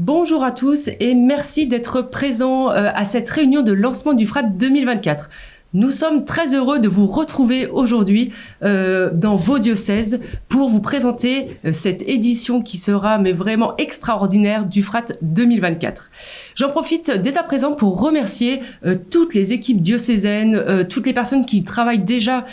Bonjour à tous et merci d'être présents à cette réunion de lancement du FRAT 2024. Nous sommes très heureux de vous retrouver aujourd'hui dans vos diocèses pour vous présenter cette édition qui sera vraiment extraordinaire du FRAT 2024. J'en profite dès à présent pour remercier toutes les équipes diocésaines, toutes les personnes qui travaillent déjà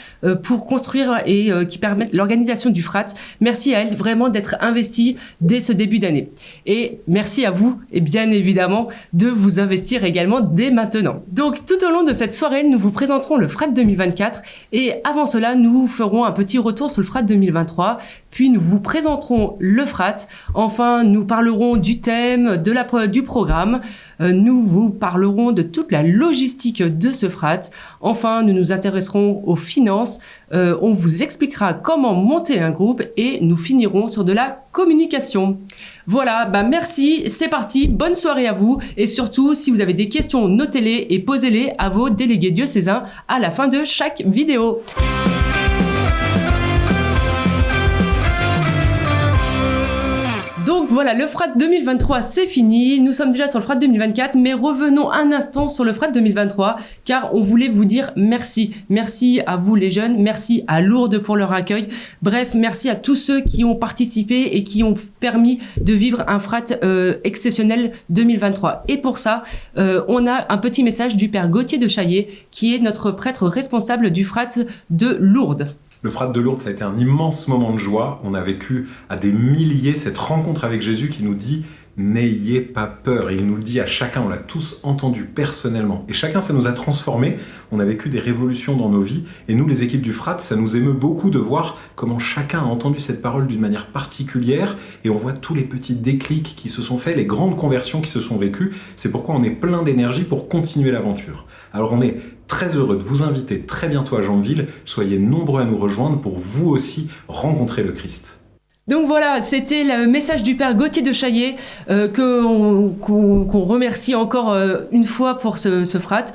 pour construire et qui permettent l'organisation du FRAT. Merci à elles vraiment d'être investies dès ce début d'année. Et merci à vous, et bien évidemment, de vous investir également dès maintenant. Donc tout au long de cette soirée, nous vous présenterons le FRAT 2024 et avant cela, nous ferons un petit retour sur le FRAT 2023, puis nous vous présenterons le FRAT. Enfin, nous parlerons du thème, du programme. Nous vous parlerons de toute la logistique de ce FRAT. Enfin, nous nous intéresserons aux finances. On vous expliquera comment monter un groupe et nous finirons sur de la communication. Voilà, merci, c'est parti, bonne soirée à vous. Et surtout, si vous avez des questions, notez-les et posez-les à vos délégués diocésains à la fin de chaque vidéo. Donc voilà, le FRAT 2023, c'est fini. Nous sommes déjà sur le FRAT 2024, mais revenons un instant sur le FRAT 2023, car on voulait vous dire merci. Merci à vous les jeunes, merci à Lourdes pour leur accueil. Bref, merci à tous ceux qui ont participé et qui ont permis de vivre un FRAT exceptionnel 2023. Et pour ça, on a un petit message du Père Gauthier de Chaillé, qui est notre prêtre responsable du FRAT de Lourdes. Le FRAT de Lourdes, ça a été un immense moment de joie. On a vécu à des milliers cette rencontre avec Jésus qui nous dit « N'ayez pas peur ». Et il nous le dit à chacun, on l'a tous entendu personnellement. Et chacun, ça nous a transformés. On a vécu des révolutions dans nos vies. Et nous, les équipes du FRAT, ça nous émeut beaucoup de voir comment chacun a entendu cette parole d'une manière particulière. Et on voit tous les petits déclics qui se sont faits, les grandes conversions qui se sont vécues. C'est pourquoi on est plein d'énergie pour continuer l'aventure. Alors on est très heureux de vous inviter très bientôt à Janville. Soyez nombreux à nous rejoindre pour vous aussi rencontrer le Christ. Donc voilà, c'était le message du Père Gauthier de Chaillé qu'on remercie encore une fois pour ce FRAT.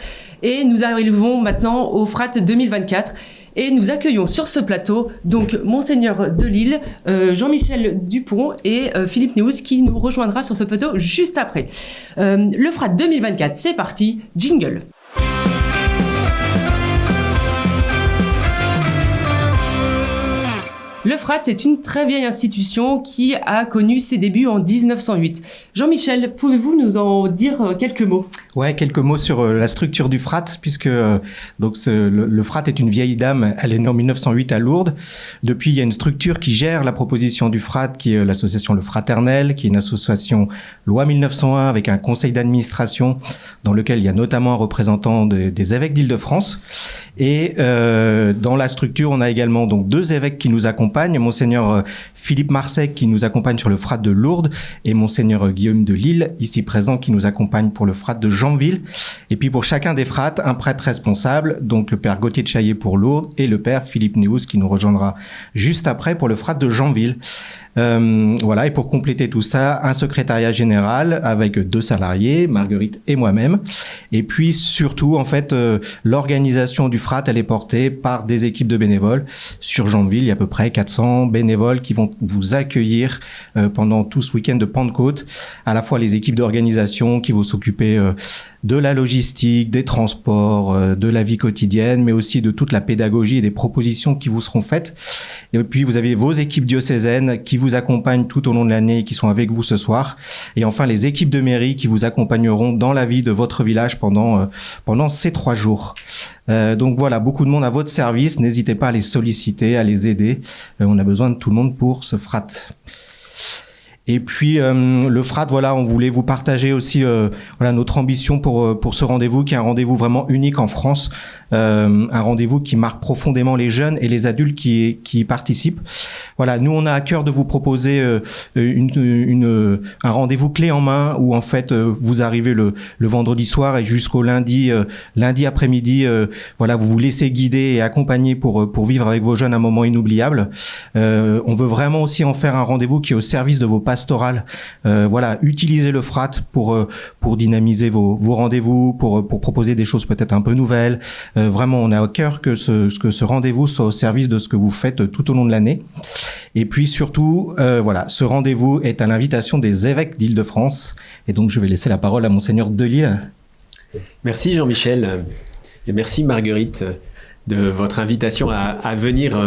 Et nous arrivons maintenant au FRAT 2024. Et nous accueillons sur ce plateau donc Monseigneur Delille, Jean-Michel Dupont et Philippe Néous qui nous rejoindra sur ce plateau juste après. Le FRAT 2024, c'est parti, jingle. Le FRAT est une très vieille institution qui a connu ses débuts en 1908. Jean-Michel, pouvez-vous nous en dire quelques mots ? Ouais, quelques mots sur la structure du FRAT, puisque le FRAT est une vieille dame, elle est née en 1908 à Lourdes. Depuis, il y a une structure qui gère la proposition du FRAT, qui est l'association Le Fraternel, qui est une association loi 1901 avec un conseil d'administration dans lequel il y a notamment un représentant des évêques d'Île-de-France. Et dans la structure, on a également donc deux évêques qui nous accompagnent, Monseigneur Philippe Marsec qui nous accompagne sur le FRAT de Lourdes et Monseigneur Guillaume de Lille, ici présent, qui nous accompagne pour le FRAT de Janville. Et puis pour chacun des frats, un prêtre responsable, donc le Père Gauthier de Chaillé pour Lourdes et le Père Philippe Néous qui nous rejoindra juste après pour le FRAT de Janville. Voilà, et pour compléter tout ça, un secrétariat général avec 2 salariés, Marguerite et moi-même. Et puis surtout, en fait, l'organisation du FRAT, elle est portée par des équipes de bénévoles. Sur Janville, il y a à peu près 400 bénévoles qui vont vous accueillir pendant tout ce week-end de Pentecôte. À la fois les équipes d'organisation qui vont s'occuper de la logistique, des transports, de la vie quotidienne, mais aussi de toute la pédagogie et des propositions qui vous seront faites. Et puis vous avez vos équipes diocésaines qui vous accompagnent tout au long de l'année et qui sont avec vous ce soir. Et enfin les équipes de mairie qui vous accompagneront dans la vie de votre village pendant ces 3 jours. Donc voilà, beaucoup de monde à votre service. N'hésitez pas à les solliciter, à les aider. On a besoin de tout le monde pour ce FRAT. Et puis le FRAT, voilà, on voulait vous partager aussi notre ambition pour ce rendez-vous qui est un rendez-vous vraiment unique en France, un rendez-vous qui marque profondément les jeunes et les adultes qui y participent. Voilà, nous on a à cœur de vous proposer un rendez-vous clé en main où en fait vous arrivez le vendredi soir et jusqu'au lundi après-midi, voilà, vous vous laissez guider et accompagner pour vivre avec vos jeunes un moment inoubliable. On veut vraiment aussi en faire un rendez-vous qui est au service de vos pasteurs pastoral. Voilà, utilisez le Frat pour dynamiser vos rendez-vous, pour proposer des choses peut-être un peu nouvelles. Vraiment, on a au cœur que ce rendez-vous soit au service de ce que vous faites tout au long de l'année. Et puis surtout, voilà, ce rendez-vous est à l'invitation des évêques d'Île-de-France. Et donc, je vais laisser la parole à Monseigneur Delisle. Merci Jean-Michel et merci Marguerite de votre invitation à venir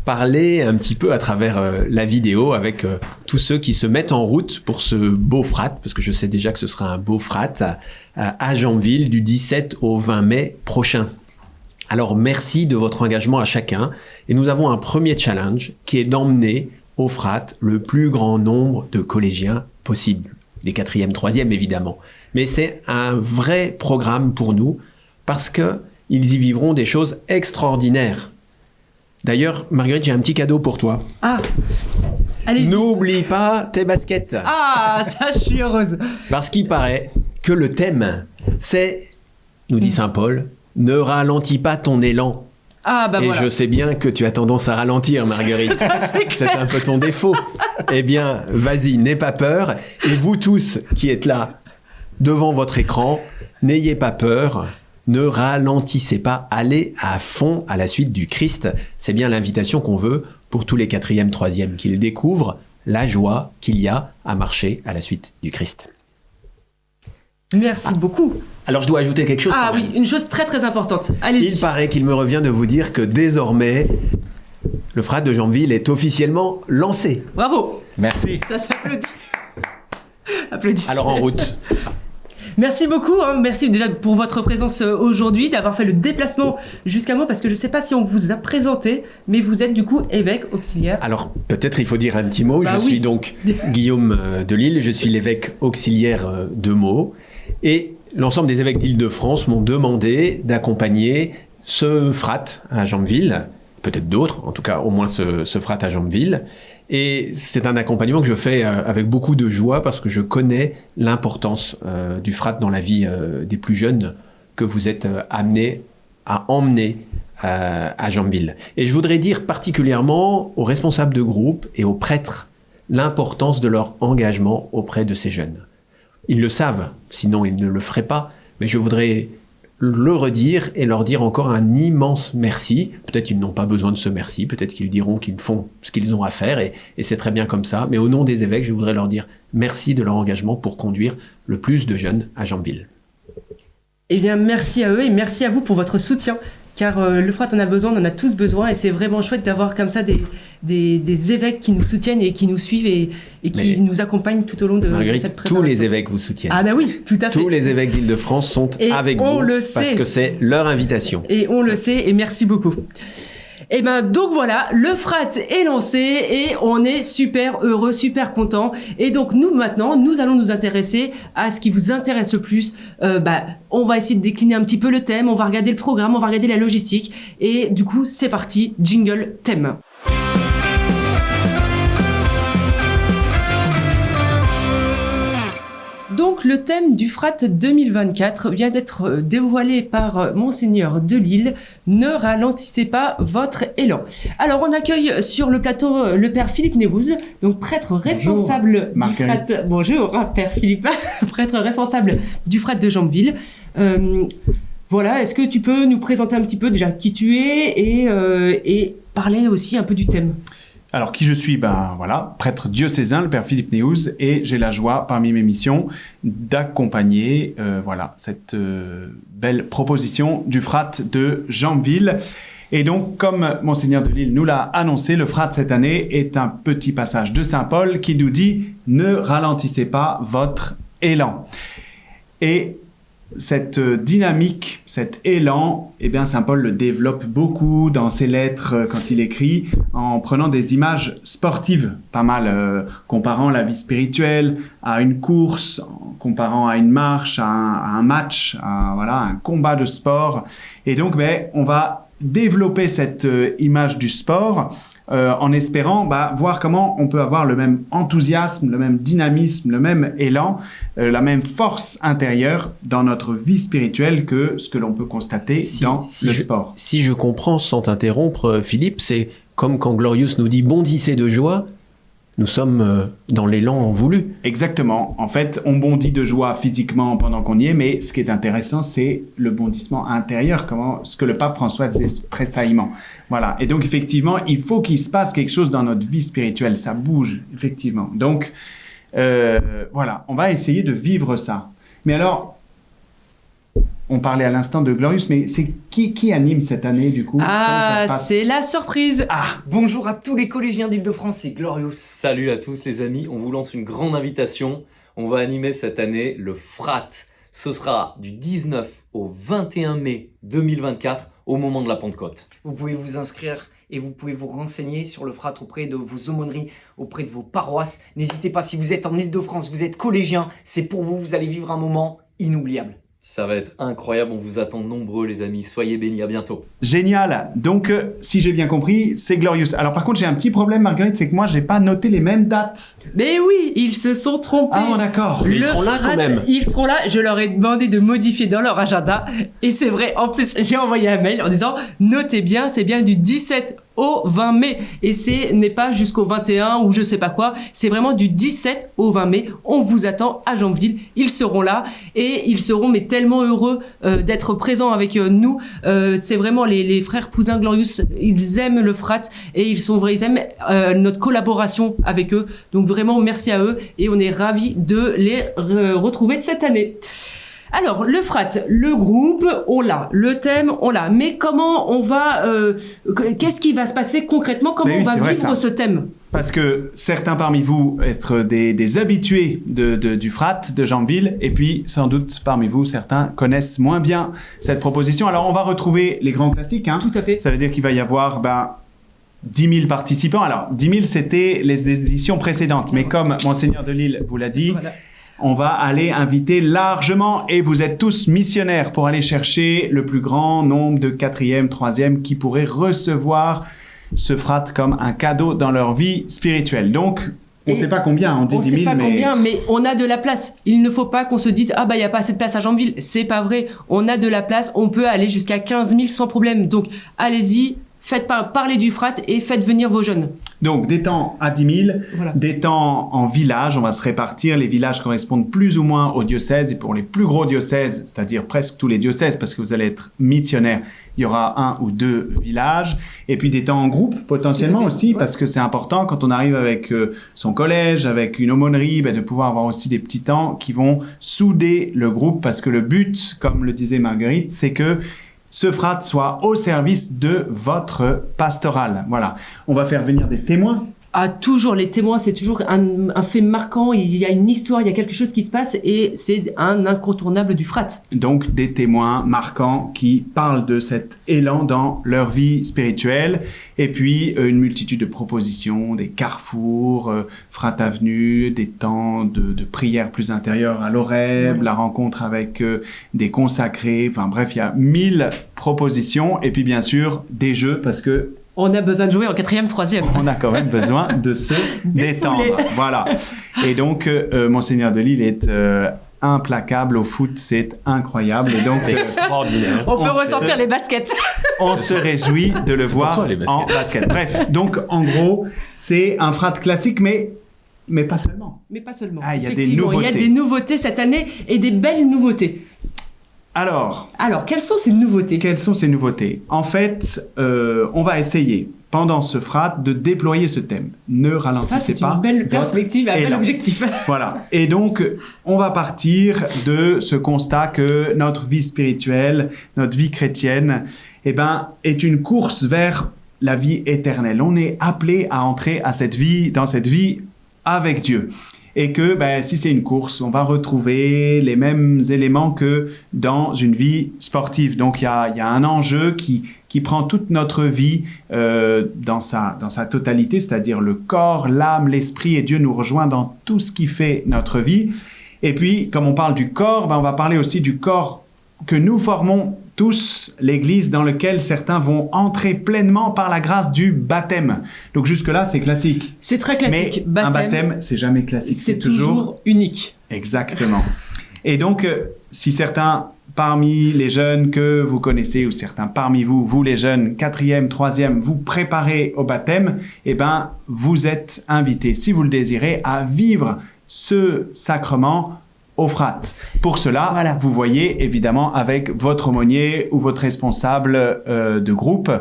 parler un petit peu à travers la vidéo avec tous ceux qui se mettent en route pour ce beau frat, parce que je sais déjà que ce sera un beau frat à Janville du 17 au 20 mai prochain. Alors merci de votre engagement à chacun et nous avons un premier challenge qui est d'emmener au frat le plus grand nombre de collégiens possible, les 4e, 3e évidemment. Mais c'est un vrai programme pour nous parce qu'ils y vivront des choses extraordinaires. D'ailleurs, Marguerite, j'ai un petit cadeau pour toi. Ah, allez-y. N'oublie pas tes baskets. Ah, ça, je suis heureuse. Parce qu'il paraît que le thème, c'est, nous dit Saint Paul, ne ralentis pas ton élan. Ah, bah et voilà. je sais bien que tu as tendance à ralentir, Marguerite. C'est un peu ton défaut. Eh bien, vas-y, n'aie pas peur. Et vous tous qui êtes là, devant votre écran, n'ayez pas peur, ne ralentissez pas, allez à fond à la suite du Christ. C'est bien l'invitation qu'on veut pour tous les 4e, 3e, qu'ils découvrent la joie qu'il y a à marcher à la suite du Christ. Merci beaucoup. Alors je dois ajouter quelque chose. Ah quand oui, même. une chose très très importante. Allez-y. Il paraît qu'il me revient de vous dire que désormais, le frat de Janville est officiellement lancé. Bravo. Merci. Ça s'applaudit. Applaudissez. Alors en route. Merci beaucoup, hein. Merci déjà pour votre présence aujourd'hui, d'avoir fait le déplacement jusqu'à moi, parce que je ne sais pas si on vous a présenté, mais vous êtes du coup évêque auxiliaire. Alors peut-être il faut dire un petit mot. Bah je oui. suis donc Guillaume Delisle, je suis l'évêque auxiliaire de Meaux. Et l'ensemble des évêques d'Île-de-France m'ont demandé d'accompagner ce frat à Janville, peut-être d'autres, en tout cas au moins ce frat à Janville. Et c'est un accompagnement que je fais avec beaucoup de joie parce que je connais l'importance du frat dans la vie des plus jeunes que vous êtes amenés à emmener à Janville. Et je voudrais dire particulièrement aux responsables de groupe et aux prêtres l'importance de leur engagement auprès de ces jeunes. Ils le savent, sinon ils ne le feraient pas, mais je voudrais le redire et leur dire encore un immense merci. Peut-être qu'ils n'ont pas besoin de ce merci, peut-être qu'ils diront qu'ils font ce qu'ils ont à faire et c'est très bien comme ça. Mais au nom des évêques, je voudrais leur dire merci de leur engagement pour conduire le plus de jeunes à Janville. Eh bien, merci à eux et merci à vous pour votre soutien. Car le frat en a besoin, on en a tous besoin et c'est vraiment chouette d'avoir comme ça des évêques qui nous soutiennent et qui nous suivent et qui nous accompagnent tout au long de cette préparation. Tous les évêques vous soutiennent. Ah ben oui, tout à fait. Tous les évêques d'Île-de-France sont avec vous parce que c'est leur invitation. Et on le sait et merci beaucoup. Et ben donc voilà, le frat est lancé et on est super heureux, super content. Et donc nous maintenant, nous allons nous intéresser à ce qui vous intéresse le plus. On va essayer de décliner un petit peu le thème, on va regarder le programme, on va regarder la logistique. Et du coup, c'est parti, jingle thème. Donc le thème du frat 2024 vient d'être dévoilé par Monseigneur Delisle. Ne ralentissez pas votre élan. Alors on accueille sur le plateau le père Philippe Nérouz, donc prêtre responsable du frat. Bonjour père Philippe, prêtre responsable du frat de Janville. Voilà, est-ce que tu peux nous présenter un petit peu déjà qui tu es et parler aussi un peu du thème? Alors, qui je suis? Voilà, prêtre diocésain, le père Philippe Nérouz, et j'ai la joie, parmi mes missions, d'accompagner cette belle proposition du frat de Janville. Et donc, comme Monseigneur Delisle nous l'a annoncé, le frat cette année est un petit passage de Saint Paul qui nous dit « Ne ralentissez pas votre élan ». Et cette dynamique, cet élan, Saint Paul le développe beaucoup dans ses lettres quand il écrit, en prenant des images sportives, pas mal, comparant la vie spirituelle à une course, comparant à une marche, à un match, à un combat de sport. Et donc, on va développer cette image du sport en espérant voir comment on peut avoir le même enthousiasme, le même dynamisme, le même élan, la même force intérieure dans notre vie spirituelle que ce que l'on peut constater dans le sport. Si je comprends sans t'interrompre, Philippe, c'est comme quand Glorious nous dit « bondissez de joie », nous sommes dans l'élan voulu. Exactement. En fait, on bondit de joie physiquement pendant qu'on y est, mais ce qui est intéressant, c'est le bondissement intérieur, ce que le pape François disait très saillamment. Voilà. Et donc, effectivement, il faut qu'il se passe quelque chose dans notre vie spirituelle. Ça bouge, effectivement. Donc, voilà. On va essayer de vivre ça. Mais alors, on parlait à l'instant de Glorious, mais c'est qui anime cette année, du coup? Comment ça se passe? C'est la surprise. Bonjour à tous les collégiens d'Île-de-France, c'est Glorious. Salut à tous les amis, on vous lance une grande invitation. On va animer cette année le Frat. Ce sera du 19 au 21 mai 2024, au moment de la Pentecôte. Vous pouvez vous inscrire et vous pouvez vous renseigner sur le Frat auprès de vos aumôneries, auprès de vos paroisses. N'hésitez pas, si vous êtes en Île-de-France, vous êtes collégien, c'est pour vous, vous allez vivre un moment inoubliable. Ça va être incroyable, on vous attend nombreux les amis, soyez bénis, à bientôt. Génial. Donc, si j'ai bien compris, c'est Glorious. Alors par contre, j'ai un petit problème, Marguerite, c'est que moi, j'ai pas noté les mêmes dates. Mais oui, ils se sont trompés. Ah, d'accord. Ils seront là quand même. Ils seront là. Je leur ai demandé de modifier dans leur agenda. Et c'est vrai, en plus, j'ai envoyé un mail en disant notez bien, c'est bien du 17 au 20 mai. Et ce n'est pas jusqu'au 21 ou je sais pas quoi. C'est vraiment du 17 au 20 mai. On vous attend à Janville. Ils seront là et ils seront mais tellement heureux d'être présents avec nous. C'est vraiment les frères Pouzin Glorious. Ils aiment le Frat et ils aiment notre collaboration avec eux. Donc vraiment merci à eux et on est ravis de les retrouver cette année. Alors, le Frat, le groupe, on l'a. Le thème, on l'a. Mais comment on va... qu'est-ce qui va se passer concrètement? Comment on va vivre ce thème? Parce que certains parmi vous être des habitués du Frat de Janville, et puis sans doute parmi vous, certains connaissent moins bien cette proposition. Alors, on va retrouver les grands classiques. Hein. Tout à fait. Ça veut dire qu'il va y avoir... 10 000 participants. Alors, 10 000, c'était les éditions précédentes. Mais comme Monseigneur de Lille vous l'a dit... Voilà. On va aller inviter largement et vous êtes tous missionnaires pour aller chercher le plus grand nombre de 4e, 3e qui pourraient recevoir ce Frat comme un cadeau dans leur vie spirituelle. Donc, on ne sait pas combien, on dit 10 000, mais... On ne sait pas combien, mais on a de la place. Il ne faut pas qu'on se dise « Ah bah, il n'y a pas assez de place à Janville ». C'est pas vrai. On a de la place, on peut aller jusqu'à 15 000 sans problème. Donc, allez-y, faites parler du Frat et faites venir vos jeunes. Donc, des temps à 10 000, voilà. Des temps en village, on va se répartir. Les villages correspondent plus ou moins aux diocèses. Et pour les plus gros diocèses, c'est-à-dire presque tous les diocèses, parce que vous allez être missionnaire, il y aura 1 ou 2 villages. Et puis des temps en groupe, potentiellement aussi, ouais. Parce que c'est important quand on arrive avec son collège, avec une aumônerie, de pouvoir avoir aussi des petits temps qui vont souder le groupe. Parce que le but, comme le disait Marguerite, c'est que ce Frat soit au service de votre pastoral. Voilà. On va faire venir des témoins. Ah, toujours, les témoins, c'est toujours un fait marquant. Il y a une histoire, il y a quelque chose qui se passe et c'est un incontournable du Frat. Donc, des témoins marquants qui parlent de cet élan dans leur vie spirituelle. Et puis, une multitude de propositions, des carrefours, Frat Avenue, des temps de prière plus intérieure à l'Oreb, la rencontre avec des consacrés. Enfin bref, il y a 1000 propositions. Et puis, bien sûr, des jeux parce que on a besoin de jouer en 4e, 3e. On a quand même besoin de se détendre. Voilà. Et donc, Monseigneur de Lille est implacable au foot. C'est incroyable. Et donc, extraordinaire. On peut ressentir les baskets. On se réjouit de le voir en basket. Bref, donc, en gros, c'est un Frat classique, mais pas seulement. Mais pas seulement. Ah, il y a des nouveautés. Il y a des nouveautés cette année et des belles nouveautés. Alors, quelles sont ces nouveautés? En fait, on va essayer, pendant ce Frat, de déployer ce thème. Ne ralentissez pas. Ça, c'est une belle perspective, un bel objectif. Voilà. Et donc, on va partir de ce constat que notre vie spirituelle, notre vie chrétienne, est une course vers la vie éternelle. On est appelé à entrer dans cette vie avec Dieu. Et que si c'est une course, on va retrouver les mêmes éléments que dans une vie sportive. Donc il y a un enjeu qui prend toute notre vie dans sa totalité, c'est-à-dire le corps, l'âme, l'esprit, et Dieu nous rejoint dans tout ce qui fait notre vie. Et puis, comme on parle du corps, on va parler aussi du corps que nous formons tous, l'Église dans laquelle certains vont entrer pleinement par la grâce du baptême. Donc jusque-là, c'est classique. C'est très classique. Mais un baptême, c'est jamais classique. C'est toujours unique. Exactement. Et donc, si certains parmi les jeunes que vous connaissez ou certains parmi vous, vous les jeunes, 4e, 3e, vous préparez au baptême, eh ben, vous êtes invités, si vous le désirez, à vivre ce sacrement au Frat. Pour cela, Voilà. vous voyez évidemment avec votre aumônier ou votre responsable de groupe,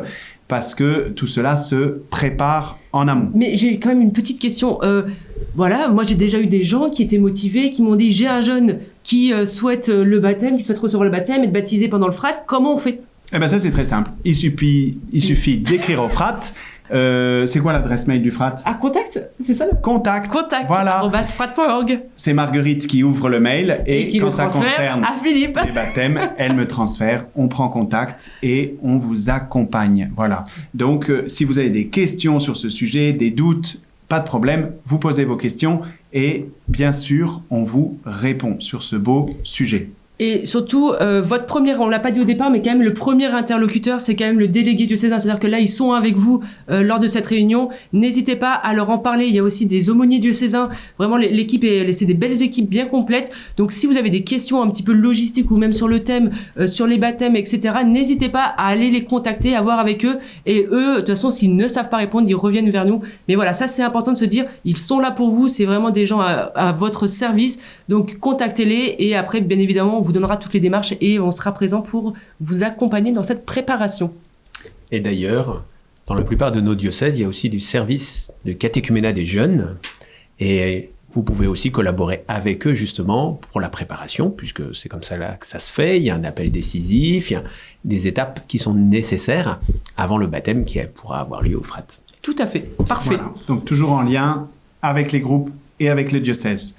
parce que tout cela se prépare en amont. Mais j'ai quand même une petite question. Voilà, moi j'ai déjà eu des gens qui étaient motivés, qui m'ont dit j'ai un jeune qui souhaite le baptême, qui souhaite recevoir le baptême, être baptisé pendant le Frat. Comment on fait? Eh ben ça c'est très simple. Il suffit d'écrire au Frat. C'est quoi l'adresse mail du Frat? À contact, c'est ça? Contact. Voilà. Voilà. @frat.org. C'est Marguerite qui ouvre le mail et qui quand le ça transfère concerne à Philippe. les baptêmes, elle me transfère, on prend contact et on vous accompagne. Voilà. Donc, si vous avez des questions sur ce sujet, des doutes, pas de problème, vous posez vos questions et bien sûr, on vous répond sur ce beau sujet. Et surtout, votre première, on l'a pas dit au départ, mais quand même le premier interlocuteur, c'est quand même le délégué diocésain. C'est-à-dire que là, ils sont avec vous lors de cette réunion. N'hésitez pas à leur en parler. Il y a aussi des aumôniers diocésains. Vraiment, l'équipe, c'est des belles équipes bien complètes. Donc, si vous avez des questions un petit peu logistiques ou même sur le thème, sur les baptêmes, etc., n'hésitez pas à aller les contacter, à voir avec eux. Et eux, de toute façon, s'ils ne savent pas répondre, ils reviennent vers nous. Mais voilà, ça, c'est important de se dire, ils sont là pour vous. C'est vraiment des gens à votre service. Donc, contactez-les. Et après, bien évidemment, on vous donnera toutes les démarches et on sera présent pour vous accompagner dans cette préparation. Et d'ailleurs, dans la plupart de nos diocèses, il y a aussi du service de catéchuménat des jeunes. Et vous pouvez aussi collaborer avec eux justement pour la préparation, puisque c'est comme ça là que ça se fait. Il y a un appel décisif, il y a des étapes qui sont nécessaires avant le baptême qui pourra avoir lieu au Frat. Tout à fait. Parfait. Voilà. Donc, toujours en lien avec les groupes et avec le diocèse.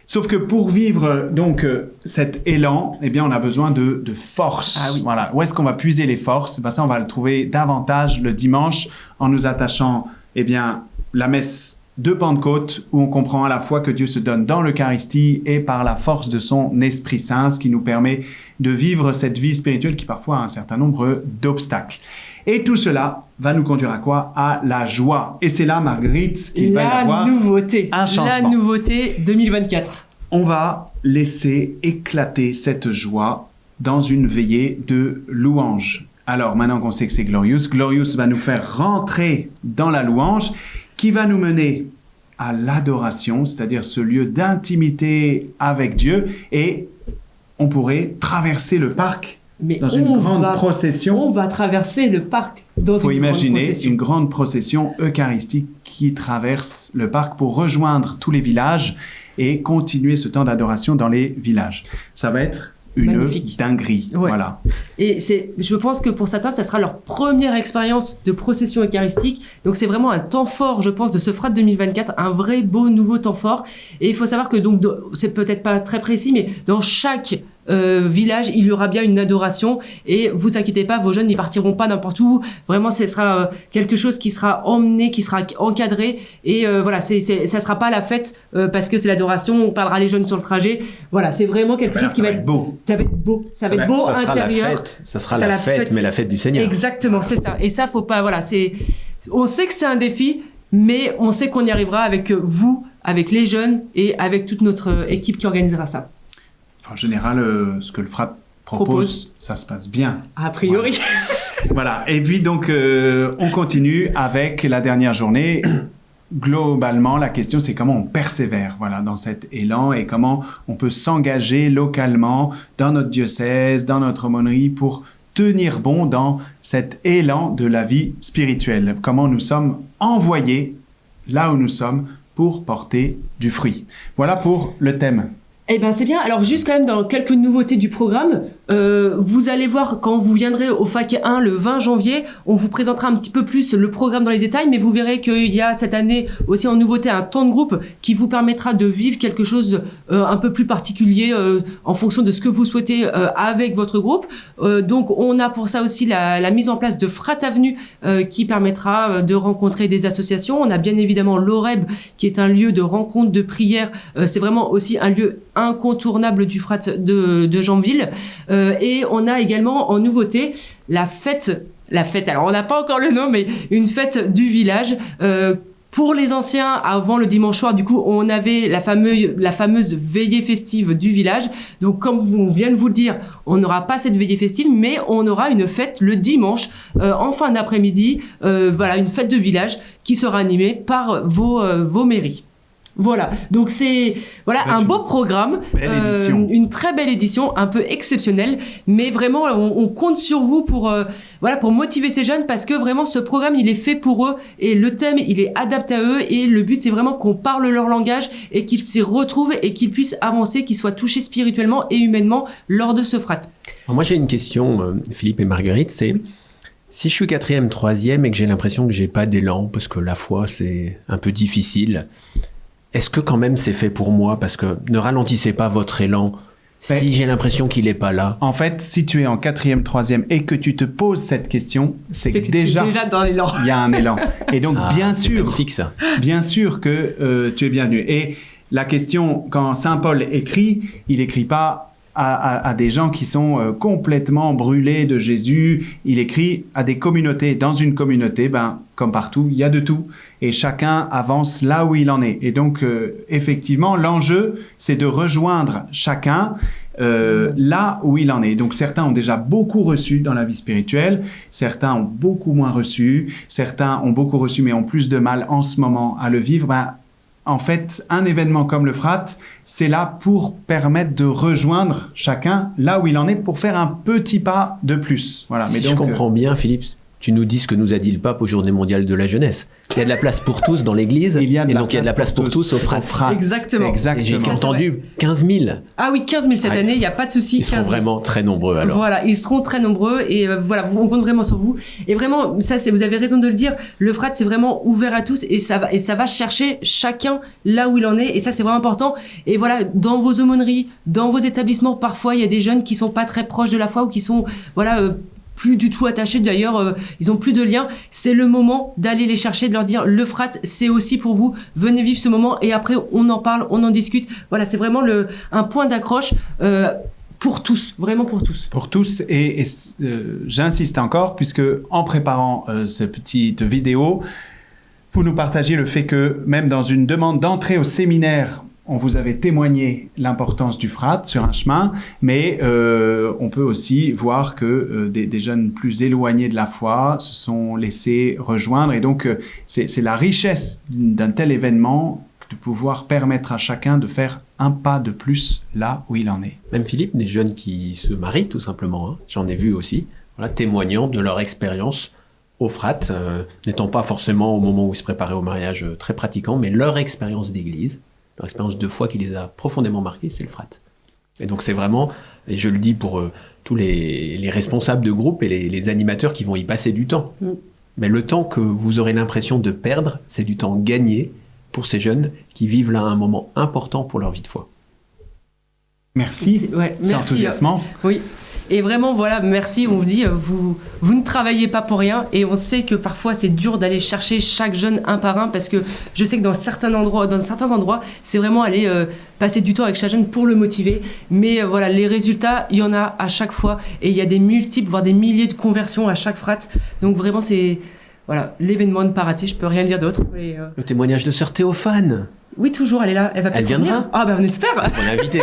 Sauf que pour vivre donc cet élan, eh bien on a besoin de force. Ah oui. Voilà. Où est-ce qu'on va puiser les forces? Ben ça on va le trouver davantage le dimanche en nous attachant eh bien la messe de Pentecôte où on comprend à la fois que Dieu se donne dans l'Eucharistie et par la force de son Esprit Saint, ce qui nous permet de vivre cette vie spirituelle qui parfois a un certain nombre d'obstacles. Et tout cela va nous conduire à quoi? À la joie. Et c'est là, Marguerite, qu'il va y avoir nouveauté. un changement. La nouveauté 2024. On va laisser éclater cette joie dans une veillée de louange. Alors, maintenant qu'on sait que c'est Glorious, Glorious va nous faire rentrer dans la louange qui va nous mener à l'adoration, c'est-à-dire ce lieu d'intimité avec Dieu. Et on pourrait traverser le parc Mais dans une grande procession. On va traverser le parc dans Il faut une grande imaginer procession. une grande procession eucharistique qui traverse le parc pour rejoindre tous les villages et continuer ce temps d'adoration dans les villages. Ça va être une Magnifique. dinguerie. Ouais. Voilà. Et je pense que pour certains, ça sera leur première expérience de procession eucharistique. Donc c'est vraiment un temps fort, je pense, de ce Frat 2024, un vrai beau nouveau temps fort. Et il faut savoir que donc c'est peut-être pas très précis, mais dans chaque village, il y aura bien une adoration. Et vous inquiétez pas, vos jeunes n'y partiront pas n'importe où. Vraiment, ce sera quelque chose qui sera emmené, qui sera encadré. Et voilà, ça sera pas la fête parce que c'est l'adoration. On parlera les jeunes sur le trajet. Voilà, c'est vraiment quelque chose qui va être beau. Ça va être beau. Ça va être beau Ça sera intérieur. la fête. Ça sera la fête, mais la fête du Seigneur. Exactement, c'est ça. Et ça, faut pas. Voilà, on sait que c'est un défi, mais on sait qu'on y arrivera avec vous, avec les jeunes et avec toute notre équipe qui organisera ça. Enfin, en général, ce que le Frat propose, ça se passe bien. A priori. Voilà. Et puis donc, on continue avec la dernière journée. Globalement, la question, c'est comment on persévère, voilà, dans cet élan et comment on peut s'engager localement dans notre diocèse, dans notre aumônerie pour tenir bon dans cet élan de la vie spirituelle. Comment nous sommes envoyés là où nous sommes pour porter du fruit. Voilà pour le thème. Eh ben c'est bien. Alors juste quand même dans quelques nouveautés du programme, vous allez voir quand vous viendrez au FAC 1 le 20 janvier, on vous présentera un petit peu plus le programme dans les détails, mais vous verrez qu'il y a cette année aussi en nouveauté un temps de groupe qui vous permettra de vivre quelque chose un peu plus particulier en fonction de ce que vous souhaitez avec votre groupe. Donc on a pour ça aussi la mise en place de Frat Avenue qui permettra de rencontrer des associations. On a bien évidemment l'Oreb qui est un lieu de rencontre, de prière. C'est vraiment aussi un lieu incontournable du Frat de Janville. Et on a également en nouveauté la fête, alors on n'a pas encore le nom, mais une fête du village Pour les anciens, avant le dimanche soir, du coup, on avait la fameuse veillée festive du village. Donc, comme on vient de vous le dire, on n'aura pas cette veillée festive, mais on aura une fête le dimanche, en fin d'après-midi. Voilà, une fête de village qui sera animée par vos mairies. Voilà, donc c'est un beau programme, une très belle édition, un peu exceptionnelle, mais vraiment on compte sur vous pour motiver ces jeunes, parce que vraiment ce programme il est fait pour eux et le thème il est adapté à eux, et le but c'est vraiment qu'on parle leur langage et qu'ils s'y retrouvent et qu'ils puissent avancer, qu'ils soient touchés spirituellement et humainement lors de ce frat. Alors moi j'ai une question, Philippe et Marguerite, c'est si je suis 4e, 3e et que j'ai l'impression que j'ai pas d'élan parce que la foi c'est un peu difficile, est-ce que quand même c'est fait pour moi? Parce que ne ralentissez pas votre élan si j'ai l'impression qu'il n'est pas là. En fait, si tu es en 4e, 3e et que tu te poses cette question, c'est que déjà tu es déjà dans l'élan. Il y a un élan. Et donc, bien sûr, magnifique, ça. Bien sûr que tu es bienvenu. Et la question, quand Saint Paul écrit, il n'écrit pas à des gens qui sont complètement brûlés de Jésus. Il écrit à des communautés. Dans une communauté, comme partout, il y a de tout. Et chacun avance là où il en est. Et donc, effectivement, l'enjeu, c'est de rejoindre chacun là où il en est. Donc, certains ont déjà beaucoup reçu dans la vie spirituelle. Certains ont beaucoup moins reçu. Certains ont beaucoup reçu, mais ont plus de mal en ce moment à le vivre. En fait, un événement comme le Frat, c'est là pour permettre de rejoindre chacun là où il en est, pour faire un petit pas de plus. Voilà. Si je comprends bien, Philippe, tu nous dis ce que nous a dit le pape aux Journées mondiales de la jeunesse. Il y a de la place pour tous dans l'église, et donc il y a de la place pour tous au Frat. Exactement. Et j'ai entendu 15 000. Ah oui, 15 000 cette année, il n'y a pas de souci. Ils seront vraiment très nombreux alors. Voilà, ils seront très nombreux, et on compte vraiment sur vous. Et vraiment, vous avez raison de le dire, le Frat c'est vraiment ouvert à tous, et ça va chercher chacun là où il en est, et ça c'est vraiment important. Et voilà, dans vos aumôneries, dans vos établissements, parfois il y a des jeunes qui sont pas très proches de la foi, ou qui sont plus du tout attachés, d'ailleurs ils ont plus de lien. C'est le moment d'aller les chercher, de leur dire le Frat c'est aussi pour vous, venez vivre ce moment, et après on en parle, on en discute. Voilà, c'est vraiment un point d'accroche pour tous, vraiment pour tous. Pour tous, et j'insiste encore, puisque en préparant cette petite vidéo, vous nous partagez le fait que même dans une demande d'entrée au séminaire, on vous avait témoigné l'importance du Frat sur un chemin, mais on peut aussi voir que des jeunes plus éloignés de la foi se sont laissés rejoindre. Et donc, c'est la richesse d'un tel événement de pouvoir permettre à chacun de faire un pas de plus là où il en est. Même Philippe, des jeunes qui se marient tout simplement, j'en ai vu aussi, témoignant de leur expérience au Frat, n'étant pas forcément au moment où ils se préparaient au mariage très pratiquants, mais leur expérience d'église, leur expérience de foi qui les a profondément marqués, c'est le Frat. Et donc c'est vraiment, et je le dis pour tous les responsables de groupe et les animateurs qui vont y passer du temps. Mais le temps que vous aurez l'impression de perdre, c'est du temps gagné pour ces jeunes qui vivent là un moment important pour leur vie de foi. Merci, c'est enthousiasmant. Oui. Et vraiment, merci, on vous dit, vous ne travaillez pas pour rien, et on sait que parfois c'est dur d'aller chercher chaque jeune un par un, parce que je sais que dans certains endroits, c'est vraiment aller passer du temps avec chaque jeune pour le motiver, mais les résultats, il y en a à chaque fois, et il y a des multiples, voire des milliers de conversions à chaque Frat, donc vraiment c'est, l'événement de pas rater, je peux rien dire d'autre. Le témoignage de sœur Théophane. Oui, toujours, elle est là, elle va peut-être viendra. venir. Ah on espère. On l'a invitée.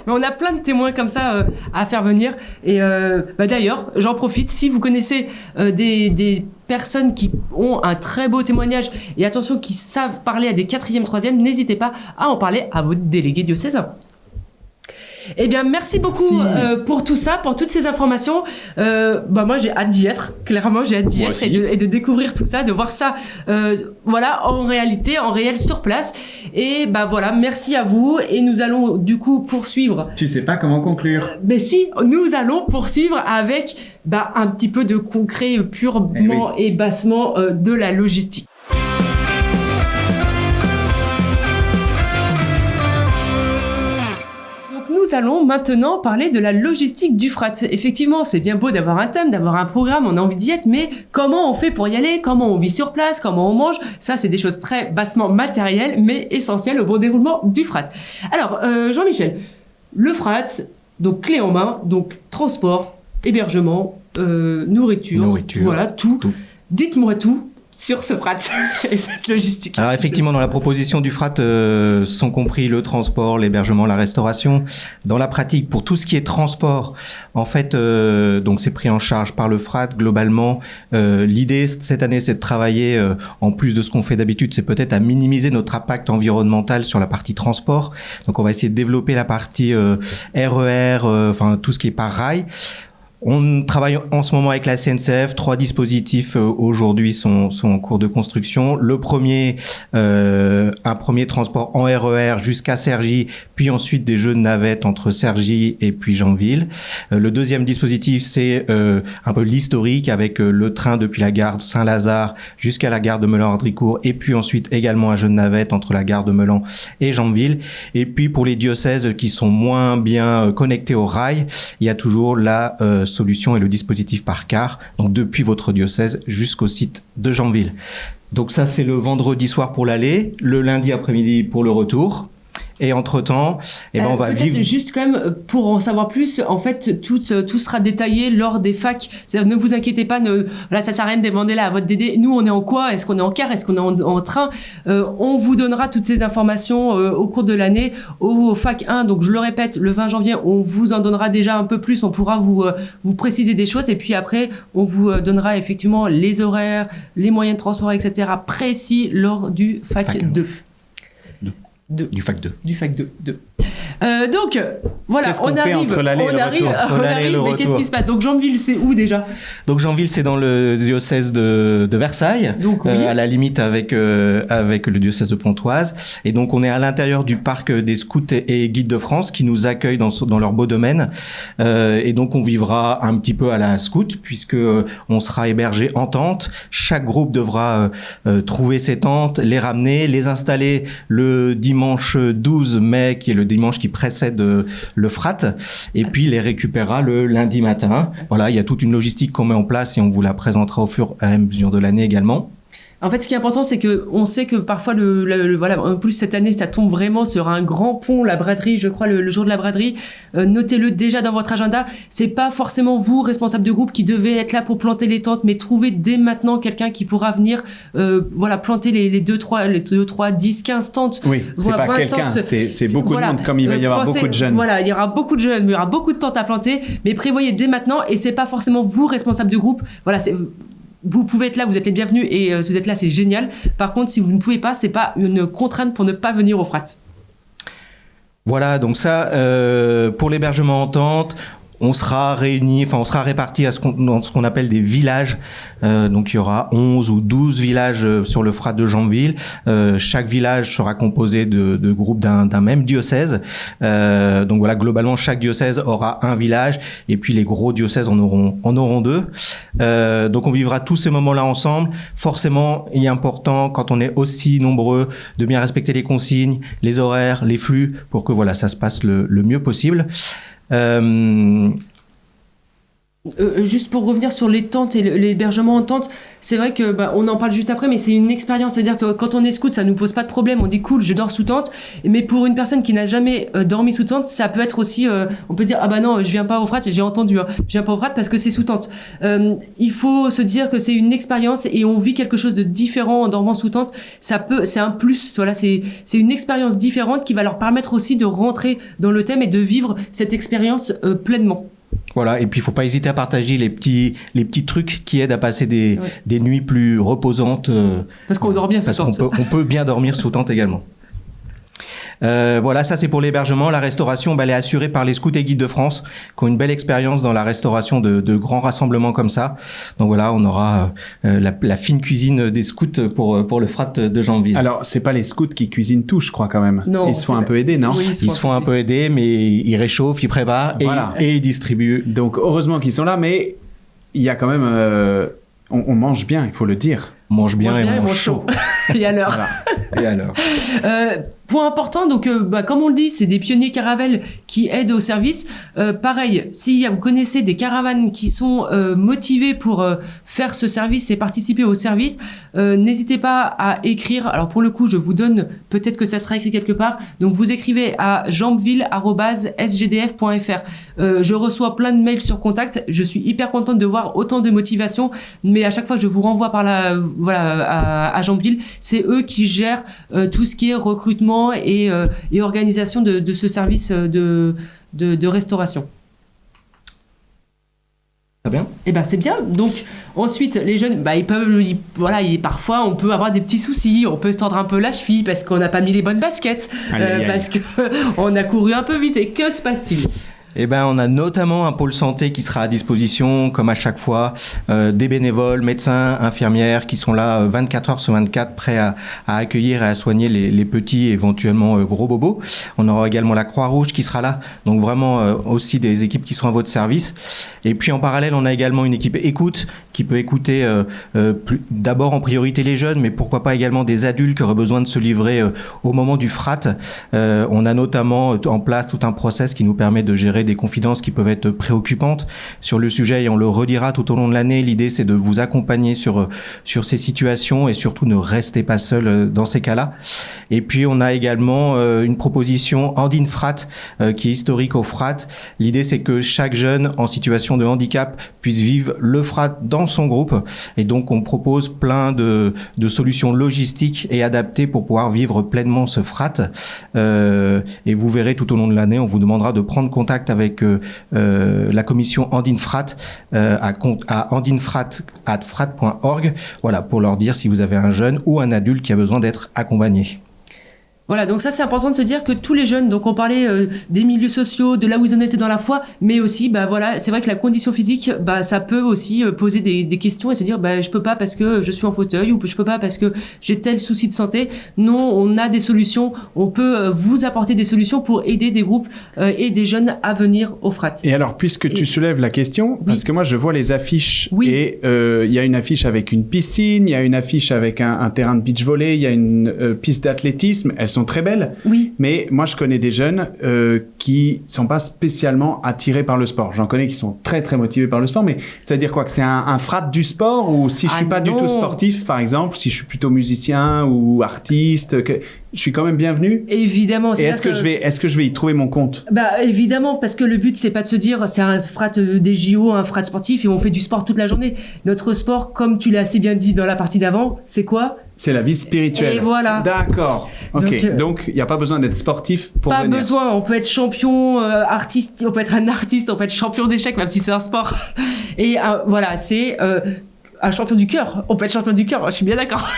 Mais on a plein de témoins comme ça à faire venir. Et d'ailleurs, j'en profite, si vous connaissez des personnes qui ont un très beau témoignage, et attention, qui savent parler à des 4e, 3e, n'hésitez pas à en parler à votre délégué diocésain. Eh bien, merci beaucoup pour tout ça, pour toutes ces informations. Moi, j'ai hâte d'y être. Clairement, j'ai hâte d'y être et de découvrir tout ça, de voir ça, en réalité, en réel, sur place. Et merci à vous. Et nous allons du coup poursuivre. Tu sais pas comment conclure. Mais si, nous allons poursuivre avec un petit peu de concret, purement et bassement de la logistique. Nous allons maintenant parler de la logistique du Frat. Effectivement, c'est bien beau d'avoir un thème, d'avoir un programme, on a envie d'y être, mais comment on fait pour y aller? Comment on vit sur place? Comment on mange? Ça, c'est des choses très bassement matérielles, mais essentielles au bon déroulement du Frat. Alors, Jean-Michel, le Frat, donc clé en main, donc transport, hébergement, nourriture, voilà, tout. Dites-moi tout. sur ce frat et cette logistique. Alors effectivement, dans la proposition du frat sont compris le transport, l'hébergement, la restauration. Dans la pratique, pour tout ce qui est transport, en fait, donc c'est pris en charge par le frat globalement. L'idée cette année, c'est de travailler, en plus de ce qu'on fait d'habitude, c'est peut-être à minimiser notre impact environnemental sur la partie transport. Donc on va essayer de développer la partie RER, enfin tout ce qui est par rail. On travaille en ce moment avec la SNCF. 3 dispositifs aujourd'hui sont en cours de construction. Le premier, un premier transport en RER jusqu'à Cergy, puis ensuite des jeux de navette entre Cergy et puis Janville. Le deuxième dispositif, c'est un peu l'historique avec le train depuis la gare de Saint-Lazare jusqu'à la gare de Meulan-Ardricourt, et puis ensuite également un jeu de navette entre la gare de Meulan et Janville. Et puis pour les diocèses qui sont moins bien connectés au rail, il y a toujours la solution et le dispositif par car, donc depuis votre diocèse jusqu'au site de Janville. Donc ça, c'est le vendredi soir pour l'aller, le lundi après-midi pour le retour. Et entre-temps, on va vivre... Juste quand même, pour en savoir plus, en fait, tout sera détaillé lors des facs. C'est-à-dire, ne vous inquiétez pas, ça sert à rien de demander là à votre DD. Nous, on est en quoi? Est-ce qu'on est en car? Est-ce qu'on est en train? On vous donnera toutes ces informations au cours de l'année au fac 1. Donc, je le répète, le 20 janvier, on vous en donnera déjà un peu plus. On pourra vous préciser des choses. Et puis après, on vous donnera effectivement les horaires, les moyens de transport, etc. précis lors du fac 2. Du fac 2. Du fac 2. Donc, voilà, qu'est-ce qu'on fait entre l'aller et le retour? Entre l'aller et le mais retour. qu'est-ce qui se passe? Donc, Janville, c'est où déjà? Donc Janville, c'est dans le diocèse de Versailles, donc, oui. À la limite avec le diocèse de Pontoise. Et donc on est à l'intérieur du parc des scouts et guides de France qui nous accueillent dans leur beau domaine. Et donc on vivra un petit peu à la scout puisque on sera hébergé en tente. Chaque groupe devra trouver ses tentes, les ramener, les installer le dimanche 12 mai, qui est le dimanche qui précède le frat, et puis les récupérera le lundi matin. Voilà, il y a toute une logistique qu'on met en place et on vous la présentera au fur et à mesure de l'année également. En fait, ce qui est important, c'est que on sait que parfois voilà, en plus cette année, ça tombe vraiment sur un grand pont, la braderie, je crois, le jour de la braderie. Notez-le déjà dans votre agenda. C'est pas forcément vous, responsable de groupe, qui devez être là pour planter les tentes, mais trouvez dès maintenant quelqu'un qui pourra venir, planter les 2, 3, 10, 15 tentes. Oui, c'est voilà, pas quelqu'un, tentes. c'est beaucoup de monde, comme il va y avoir beaucoup de jeunes. Voilà, il y aura beaucoup de jeunes, il y aura beaucoup de tentes à planter, mais prévoyez dès maintenant, et c'est pas forcément vous, responsable de groupe. Voilà, vous pouvez être là, vous êtes les bienvenus, et si vous êtes là, c'est génial. Par contre, si vous ne pouvez pas, c'est pas une contrainte pour ne pas venir au frat. Voilà, donc ça, pour l'hébergement en tente, on sera répartis dans ce qu'on appelle des villages. Donc il y aura 11 ou 12 villages sur le frat de Janville. Chaque village sera composé de groupes d'un même diocèse. Donc voilà, globalement, chaque diocèse aura un village, et puis les gros diocèses en auront 2. Donc on vivra tous ces moments-là ensemble. Forcément, il est important, quand on est aussi nombreux, de bien respecter les consignes, les horaires, les flux, pour que voilà, ça se passe le mieux possible. Juste pour revenir sur les tentes et l'hébergement en tente, c'est vrai que on en parle juste après, mais c'est une expérience. C'est-à-dire que quand on est scout, ça nous pose pas de problème. On dit cool, je dors sous tente. Mais pour une personne qui n'a jamais dormi sous tente, ça peut être aussi, on peut dire ah bah non, je viens pas au frat. J'ai entendu, je viens pas au frat parce que c'est sous tente. Il faut se dire que c'est une expérience et on vit quelque chose de différent en dormant sous tente. C'est un plus. Voilà, c'est une expérience différente qui va leur permettre aussi de rentrer dans le thème et de vivre cette expérience pleinement. Voilà, et puis il faut pas hésiter à partager les petits trucs qui aident à passer des nuits plus reposantes. Parce qu'on dort bien sous tente. On peut bien dormir sous tente également. Voilà, ça c'est pour l'hébergement. La restauration, elle est assurée par les scouts et guides de France, qui ont une belle expérience dans la restauration de grands rassemblements comme ça. Donc voilà, on aura la fine cuisine des scouts pour le frat de Janville. Alors, c'est pas les scouts qui cuisinent tout, je crois, quand même. Non, ils se font un peu aider, non? Oui, ils se font un peu aider, mais ils réchauffent, ils préparent et ils distribuent. Donc, heureusement qu'ils sont là, mais il y a quand même... on mange bien, il faut le dire. On mange bien et on mange chaud. Et à l'heure. Voilà. Et à l'heure. Point important, donc comme on le dit, c'est des pionniers Caravelle qui aident au service. Pareil, si vous connaissez des caravanes qui sont motivées pour faire ce service et participer au service, n'hésitez pas à écrire. Alors pour le coup, je vous donne, peut-être que ça sera écrit quelque part. Donc vous écrivez à jambeville@sgdf.fr. Je reçois plein de mails sur contact. Je suis hyper contente de voir autant de motivation, mais à chaque fois je vous renvoie par à Jambeville. C'est eux qui gèrent tout ce qui est recrutement et organisation de ce service de restauration. Très bien. Eh ben c'est bien. Donc ensuite les jeunes, parfois on peut avoir des petits soucis, on peut se tordre un peu la cheville parce qu'on n'a pas mis les bonnes baskets, parce que on a couru un peu vite. Et que se passe-t-il ? Eh ben, on a notamment un pôle santé qui sera à disposition, comme à chaque fois, des bénévoles, médecins, infirmières qui sont là 24 heures sur 24, prêts à accueillir et à soigner les petits, éventuellement gros bobos. On aura également la Croix-Rouge qui sera là, donc vraiment aussi des équipes qui sont à votre service. Et puis en parallèle, on a également une équipe écoute qui peut écouter d'abord en priorité les jeunes, mais pourquoi pas également des adultes qui auraient besoin de se livrer au moment du frat. On a notamment en place tout un process qui nous permet de gérer des confidences qui peuvent être préoccupantes sur le sujet, et on le redira tout au long de l'année. L'idée, c'est de vous accompagner sur ces situations, et surtout ne restez pas seul dans ces cas-là. Et puis on a également une proposition Andine Frat qui est historique au frat. L'idée, c'est que chaque jeune en situation de handicap puisse vivre le frat dans son groupe, et donc on propose plein de solutions logistiques et adaptées pour pouvoir vivre pleinement ce frat. Et vous verrez tout au long de l'année, on vous demandera de prendre contact avec la commission Andine Frat à andinefrat@frat.org, voilà, pour leur dire si vous avez un jeune ou un adulte qui a besoin d'être accompagné. Voilà, donc ça c'est important de se dire que tous les jeunes, donc on parlait des milieux sociaux, de là où ils en étaient dans la foi, mais aussi c'est vrai que la condition physique, ça peut aussi poser des questions et se dire je peux pas parce que je suis en fauteuil, ou je peux pas parce que j'ai tel souci de santé. Non, on a des solutions, on peut vous apporter des solutions pour aider des groupes et des jeunes à venir au frat. Et alors, puisque tu soulèves la question, parce que moi je vois les affiches, et il y a une affiche avec une piscine, il y a une affiche avec un terrain de beach volley, il y a une piste d'athlétisme. Elles sont très belles, mais moi je connais des jeunes qui sont pas spécialement attirés par le sport. J'en connais qui sont très très motivés par le sport, mais ça veut dire quoi, que c'est un frat du sport, ou si je suis pas du tout sportif, par exemple, si je suis plutôt musicien ou artiste, que je suis quand même bienvenu? Évidemment. Et est-ce que je vais y trouver mon compte? Évidemment, parce que le but c'est pas de se dire c'est un frat des JO, un frat sportif et on fait du sport toute la journée. Notre sport, comme tu l'as assez bien dit dans la partie d'avant, c'est quoi? C'est la vie spirituelle. Et voilà. D'accord. Ok. Donc, il n'y a pas besoin d'être sportif pour venir. Pas besoin. On peut être champion, artiste. On peut être un artiste. On peut être champion d'échecs, même si c'est un sport. Et voilà, c'est un champion du cœur. On peut être champion du cœur. Je suis bien d'accord.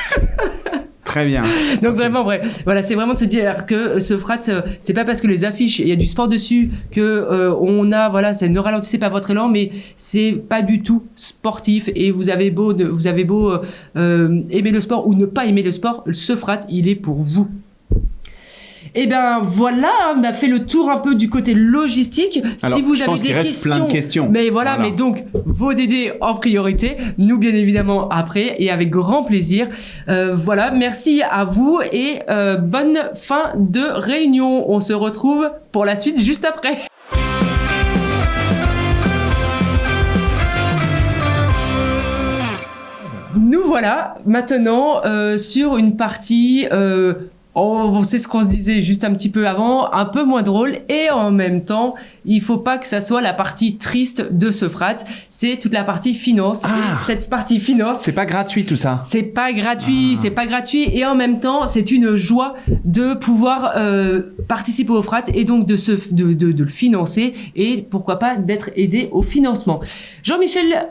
Très bien. Donc vraiment, voilà, c'est vraiment de se dire que ce frat, c'est pas parce que les affiches, il y a du sport dessus que on a, voilà, c'est ne ralentissez pas votre élan, mais c'est pas du tout sportif. Et vous avez beau aimer le sport ou ne pas aimer le sport, ce frat, il est pour vous. Et bien voilà, on a fait le tour un peu du côté logistique. Alors, si vous je avez pense des qu'il reste questions, plein de questions. Mais voilà, mais donc vos DD en priorité, nous bien évidemment après et avec grand plaisir. Voilà, merci à vous et bonne fin de réunion. On se retrouve pour la suite juste après. Nous voilà maintenant sur une partie... on sait ce qu'on se disait juste un petit peu avant, un peu moins drôle, et en même temps, il faut pas que ça soit la partie triste de ce frat, c'est toute la partie finance. Et cette partie finance... C'est pas gratuit tout ça. C'est pas gratuit, et en même temps, c'est une joie de pouvoir participer au frat et donc de le financer et pourquoi pas d'être aidé au financement. Jean-Michel,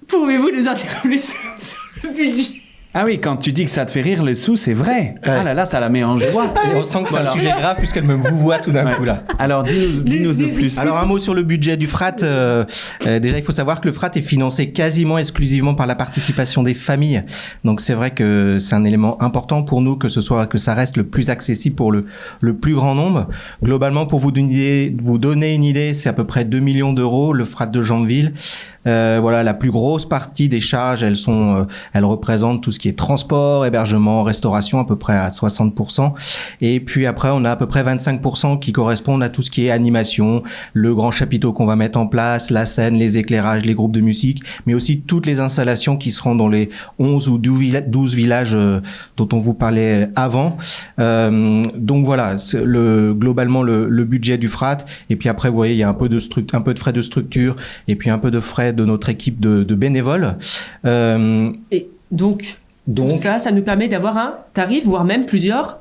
pouvez-vous nous en dire plus sur le budget ? Ah oui, quand tu dis que ça te fait rire, le sou, c'est vrai. Ah là là, ça la met en joie. Et on sent que c'est un sujet grave puisqu'elle me vous voit tout d'un coup là. Alors dis-nous de plus. Alors un mot sur le budget du frat. Déjà, il faut savoir que le frat est financé quasiment exclusivement par la participation des familles. Donc c'est vrai que c'est un élément important pour nous que ça reste le plus accessible pour le plus grand nombre. Globalement, pour vous donner une idée, c'est à peu près 2 millions d'euros le frat de Jambeville. Voilà, la plus grosse partie des charges, elles représentent tout ce qui est transport, hébergement, restauration, à peu près à 60%. Et puis après, on a à peu près 25% qui correspondent à tout ce qui est animation, le grand chapiteau qu'on va mettre en place, la scène, les éclairages, les groupes de musique, mais aussi toutes les installations qui seront dans les 11 ou 12 villages dont on vous parlait avant. Donc voilà, globalement le budget du FRAT. Et puis après, vous voyez, il y a un peu de frais de structure et puis un peu de frais de notre équipe de bénévoles. Et donc, tout ça nous permet d'avoir un tarif, voire même plusieurs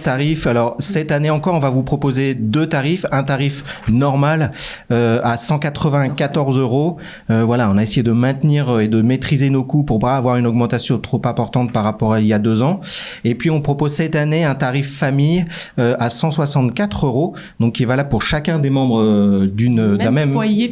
tarifs. Alors, cette année encore, on va vous proposer 2 tarifs. Un tarif normal à 194 €. Voilà, on a essayé de maintenir et de maîtriser nos coûts pour pas avoir une augmentation trop importante par rapport à il y a 2 ans. Et puis, on propose cette année un tarif famille à 164 €, donc qui est valable pour chacun des membres d'un même foyer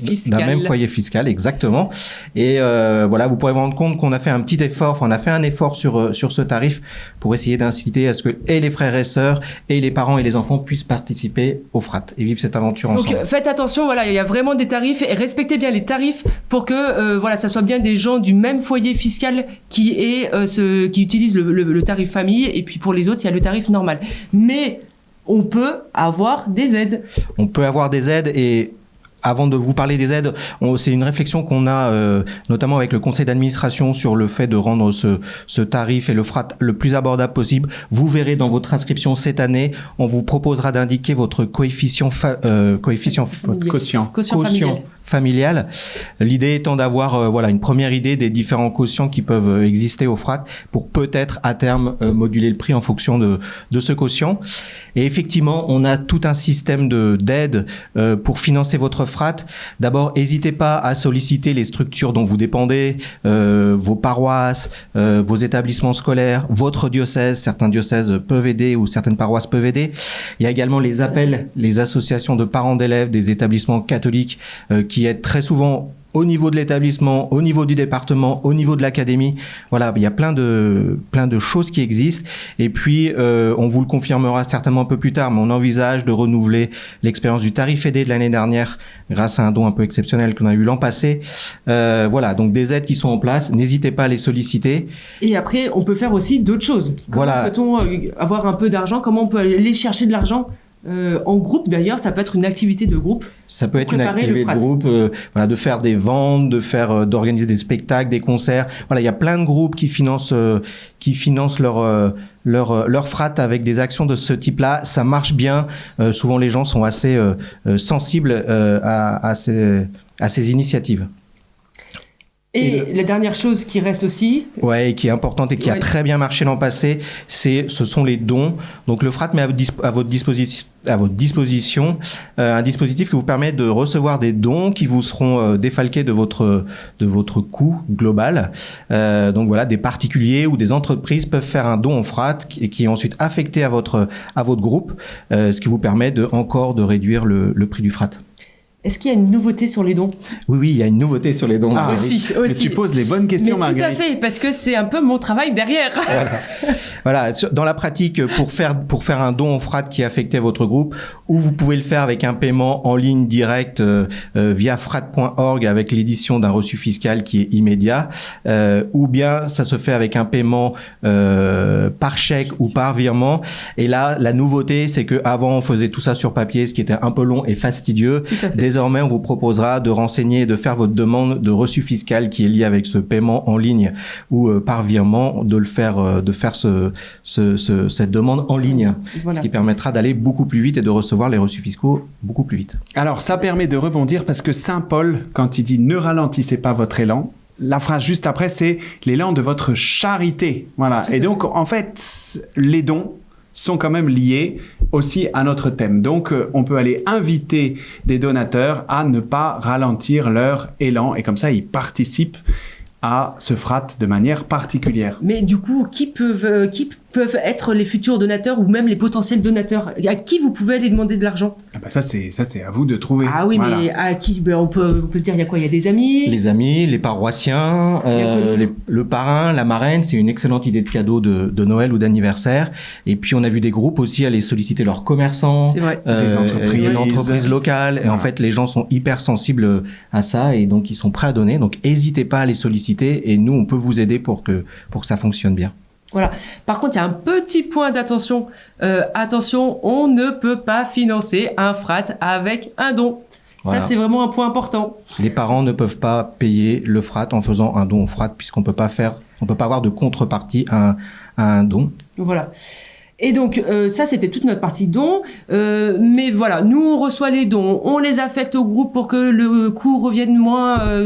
fiscal, exactement. Et voilà, vous pourrez vous rendre compte qu'on a fait un petit effort, on a fait un effort sur ce tarif pour essayer d'inciter à ce que les frères et sœurs et les parents et les enfants puissent participer au FRAT et vivre cette aventure ensemble. Donc faites attention, voilà, il y a vraiment des tarifs et respectez bien les tarifs pour que voilà, ça soit bien des gens du même foyer fiscal qui utilisent le tarif famille, et puis pour les autres, il y a le tarif normal. Mais on peut avoir des aides. On peut avoir des aides, et avant de vous parler des aides, c'est une réflexion qu'on a notamment avec le conseil d'administration sur le fait de rendre ce tarif et le FRAT le plus abordable possible. Vous verrez dans votre inscription cette année, on vous proposera d'indiquer votre quotient familial. L'idée étant d'avoir une première idée des différents quotients qui peuvent exister au FRAT pour peut-être à terme moduler le prix en fonction de ce quotient. Et effectivement, on a tout un système d'aide pour financer votre FRAT. D'abord, n'hésitez pas à solliciter les structures dont vous dépendez, vos paroisses, vos établissements scolaires, votre diocèse. Certains diocèses peuvent aider ou certaines paroisses peuvent aider. Il y a également les appels, les associations de parents d'élèves des établissements catholiques qui aident très souvent au niveau de l'établissement, au niveau du département, au niveau de l'académie. Voilà, il y a plein de choses qui existent. Et puis, on vous le confirmera certainement un peu plus tard, mais on envisage de renouveler l'expérience du tarif aidé de l'année dernière grâce à un don un peu exceptionnel qu'on a eu l'an passé. Voilà, donc des aides qui sont en place. N'hésitez pas à les solliciter. Et après, on peut faire aussi d'autres choses. Comment peut-on avoir un peu d'argent? Comment on peut aller chercher de l'argent? En groupe d'ailleurs, ça peut être une activité de groupe. Ça peut être une activité de groupe, de faire des ventes, d'organiser des spectacles, des concerts. Voilà, il y a plein de groupes qui financent leur FRAT avec des actions de ce type-là. Ça marche bien. Souvent, les gens sont assez sensibles à ces initiatives. Et la dernière chose qui reste aussi... Ouais, et qui est importante et qui a très bien marché l'an passé, ce sont les dons. Donc le FRAT met à votre disposition un dispositif qui vous permet de recevoir des dons qui vous seront défalqués de votre coût global. Donc voilà, des particuliers ou des entreprises peuvent faire un don en FRAT qui est ensuite affecté à votre groupe, ce qui vous permet encore de réduire le prix du FRAT. Est-ce qu'il y a une nouveauté sur les dons? Oui, il y a une nouveauté sur les dons. Aussi. Mais tu poses les bonnes questions, Marguerite. Tout à fait, parce que c'est un peu mon travail derrière. Voilà, dans la pratique, pour faire un don en FRAT qui est affecté à votre groupe, ou vous pouvez le faire avec un paiement en ligne direct via frat.org avec l'édition d'un reçu fiscal qui est immédiat, ou bien ça se fait avec un paiement par chèque ou par virement. Et là, la nouveauté, c'est que avant on faisait tout ça sur papier, ce qui était un peu long et fastidieux. Désormais, on vous proposera de renseigner et de faire votre demande de reçu fiscal qui est liée avec ce paiement en ligne ou par virement, de faire cette demande en ligne, ce qui permettra d'aller beaucoup plus vite et de recevoir les reçus fiscaux beaucoup plus vite. Alors, ça permet de rebondir parce que Saint Paul, quand il dit « ne ralentissez pas votre élan », la phrase juste après, c'est l'élan de votre charité. Voilà. Et donc, en fait, les dons sont quand même liés aussi à notre thème. Donc, on peut aller inviter des donateurs à ne pas ralentir leur élan et comme ça, ils participent à ce FRAT de manière particulière. Mais du coup, qui peuvent être les futurs donateurs ou même les potentiels donateurs? À qui vous pouvez aller demander de l'argent? Ah bah ça c'est à vous de trouver. Ah oui, Voilà. mais à qui? On peut se dire, il y a quoi? Il y a des amis? Les amis, les paroissiens, Il y a quoi d'autre? le parrain, la marraine, c'est une excellente idée de cadeau de Noël ou d'anniversaire. Et puis on a vu des groupes aussi aller solliciter leurs commerçants, C'est vrai. Des entreprises. locales. Et Voilà. en fait, les gens sont hyper sensibles à ça et donc ils sont prêts à donner. Donc n'hésitez pas à les solliciter et nous on peut vous aider pour que ça fonctionne bien. Voilà. Par contre, il y a un petit point d'attention. Attention, on ne peut pas financer un frat avec un don. Voilà. Ça, c'est vraiment un point important. Les parents ne peuvent pas payer le frat en faisant un don au frat puisqu'on peut pas avoir de contrepartie à un don. Voilà. Et donc, ça, c'était toute notre partie dons. Mais voilà, nous, on reçoit les dons, on les affecte au groupe pour que le coût revienne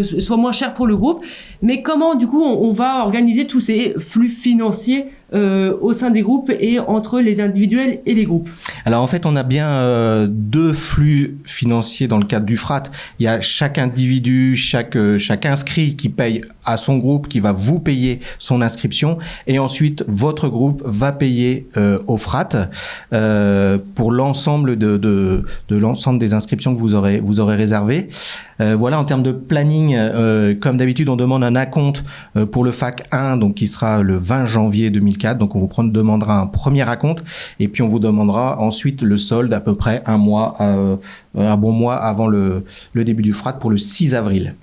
soit moins cher pour le groupe. Mais comment, du coup, on va organiser tous ces flux financiers au sein des groupes et entre les individuels et les groupes? Alors en fait, on a bien deux flux financiers dans le cadre du frat. Il y a chaque individu, chaque inscrit qui paye à son groupe, qui va vous payer son inscription, et ensuite votre groupe va payer au frat pour l'ensemble de l'ensemble des inscriptions que vous aurez réservées. Voilà, en termes de planning, comme d'habitude, on demande un acompte pour le FAC 1, donc qui sera le 20 janvier 2004. Donc on vous demandera un premier acompte et puis on vous demandera ensuite le solde à peu près un bon mois avant le début du frat pour le 6 avril.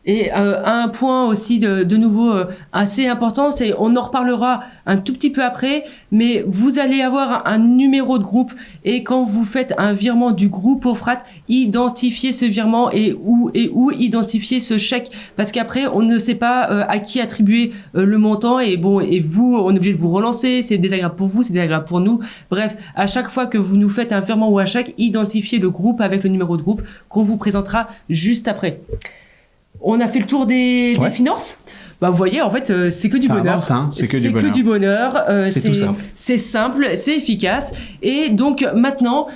Et un point aussi de nouveau assez important, c'est, on en reparlera un tout petit peu après, mais vous allez avoir un numéro de groupe et quand vous faites un virement du groupe au frat, identifiez ce virement et où identifier ce chèque, parce qu'après on ne sait pas à qui attribuer le montant et vous, on est obligé de vous relancer, c'est désagréable pour vous, c'est désagréable pour nous. Bref, à chaque fois que vous nous faites un virement ou un chèque, identifiez le groupe avec le numéro de groupe qu'on vous présentera juste après. On a fait le tour des finances. Bah, vous voyez, en fait, c'est que du bonheur. Avance, hein, c'est que du bonheur. C'est tout simple. C'est simple, c'est efficace. Et donc, maintenant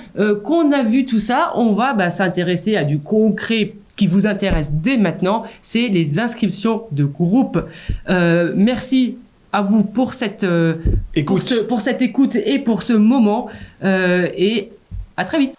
qu'on a vu tout ça, on va s'intéresser à du concret qui vous intéresse dès maintenant. C'est les inscriptions de groupe. Merci à vous pour cette Écoute. pour cette écoute et pour ce moment. Et à très vite.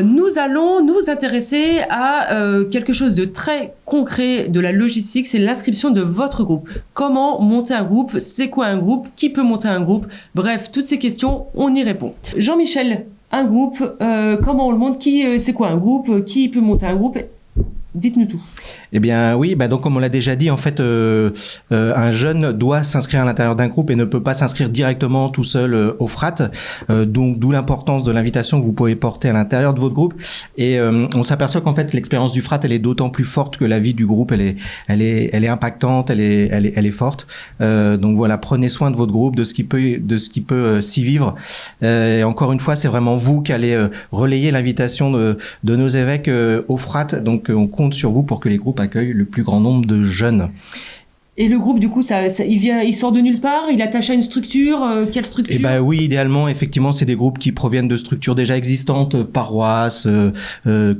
Nous allons nous intéresser à quelque chose de très concret de la logistique, c'est l'inscription de votre groupe. Comment monter un groupe? C'est quoi un groupe? Qui peut monter un groupe? Bref, toutes ces questions, on y répond. Jean-Michel, un groupe, comment on le monte? C'est quoi un groupe? Qui peut monter un groupe? Dites-nous tout. Eh bien oui, donc comme on l'a déjà dit, en fait, un jeune doit s'inscrire à l'intérieur d'un groupe et ne peut pas s'inscrire directement tout seul au frat. Donc d'où l'importance de l'invitation que vous pouvez porter à l'intérieur de votre groupe. Et on s'aperçoit qu'en fait l'expérience du frat, elle est d'autant plus forte que la vie du groupe, elle est impactante, elle est forte. Donc voilà, prenez soin de votre groupe, de ce qui peut s'y vivre. Et encore une fois, c'est vraiment vous qui allez relayer l'invitation de nos évêques au frat. Donc on compte sur vous pour que les groupes accueillent le plus grand nombre de jeunes. Et le groupe, du coup, il sort de nulle part? Il est attaché à une structure? Quelle structure? Eh ben oui, idéalement, effectivement, c'est des groupes qui proviennent de structures déjà existantes, paroisses,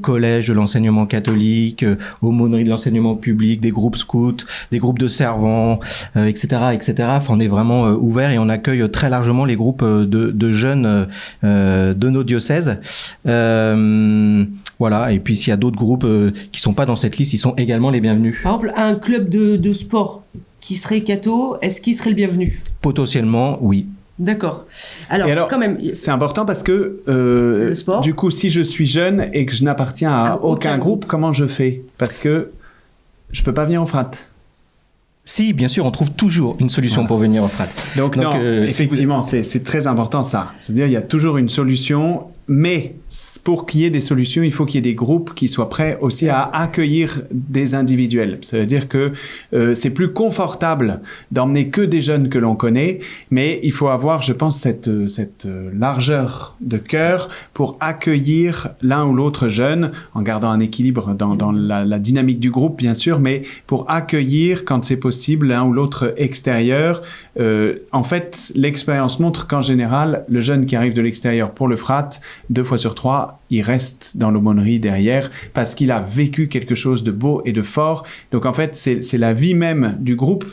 collèges de l'enseignement catholique, aumôneries de l'enseignement public, des groupes scouts, des groupes de servants, etc., etc. Enfin, on est vraiment ouvert et on accueille très largement les groupes de jeunes de nos diocèses. Voilà. Et puis, s'il y a d'autres groupes qui sont pas dans cette liste, ils sont également les bienvenus. Par exemple, un club de sport qui serait catho, est-ce qu'il serait le bienvenu? Potentiellement, oui. D'accord. Alors, quand même... C'est important parce que, le sport. Du coup, si je suis jeune et que je n'appartiens à aucun groupe, comment je fais? Parce que je peux pas venir au frat. Si, bien sûr, on trouve toujours une solution pour venir au frat. Donc non, effectivement, c'est très important ça. C'est-à-dire, il y a toujours une solution, mais pour qu'il y ait des solutions, il faut qu'il y ait des groupes qui soient prêts aussi à accueillir des individuels. Ça veut dire que c'est plus confortable d'emmener que des jeunes que l'on connaît, mais il faut avoir, je pense, cette largeur de cœur pour accueillir l'un ou l'autre jeune, en gardant un équilibre dans la dynamique du groupe, bien sûr, mais pour accueillir, quand c'est possible, l'un ou l'autre extérieur. En fait, l'expérience montre qu'en général, le jeune qui arrive de l'extérieur pour le frat 2 fois sur 3, il reste dans l'aumônerie derrière parce qu'il a vécu quelque chose de beau et de fort. Donc en fait, c'est la vie même du groupe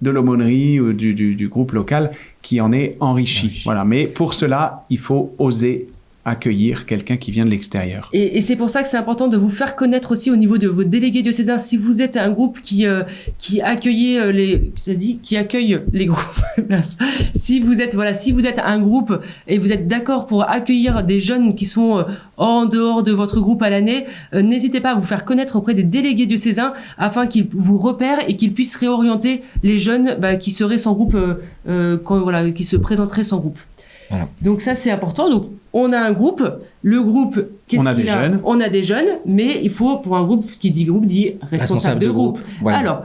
de l'aumônerie ou du groupe local qui en est enrichi. Voilà. Mais pour cela, il faut oser accueillir quelqu'un qui vient de l'extérieur. Et c'est pour ça que c'est important de vous faire connaître aussi au niveau de vos délégués diocésains. Si vous êtes un groupe qui accueille qui accueille les groupes, si vous êtes un groupe et vous êtes d'accord pour accueillir des jeunes qui sont en dehors de votre groupe à l'année, n'hésitez pas à vous faire connaître auprès des délégués diocésains afin qu'ils vous repèrent et qu'ils puissent réorienter les jeunes qui seraient sans groupe, qui se présenteraient sans groupe. Voilà. Donc ça c'est important. Donc on a un groupe, le groupe on a des jeunes. On a des jeunes, mais il faut pour un groupe qui dit groupe dit responsable de groupe. Voilà. Alors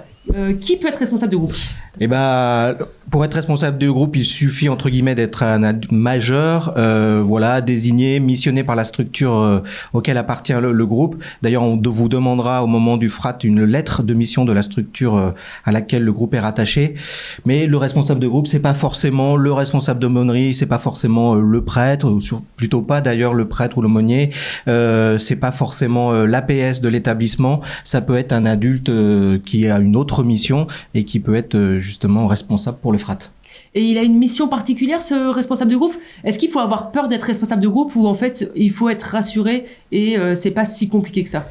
qui peut être responsable de groupe? Eh ben, pour être responsable de groupe, il suffit entre guillemets d'être un adulte majeur, désigné, missionné par la structure auquel appartient le groupe. D'ailleurs, on vous demandera au moment du FRAT une lettre de mission de la structure à laquelle le groupe est rattaché. Mais le responsable de groupe, c'est pas forcément le responsable d'aumônerie, c'est pas forcément le prêtre, ou plutôt pas d'ailleurs le prêtre ou l'aumônier. C'est pas forcément l'APS de l'établissement. Ça peut être un adulte qui a une autre mission et qui peut être justement responsable pour le FRAT. Et il a une mission particulière, ce responsable de groupe? Est-ce qu'il faut avoir peur d'être responsable de groupe ou en fait il faut être rassuré et c'est pas si compliqué que ça?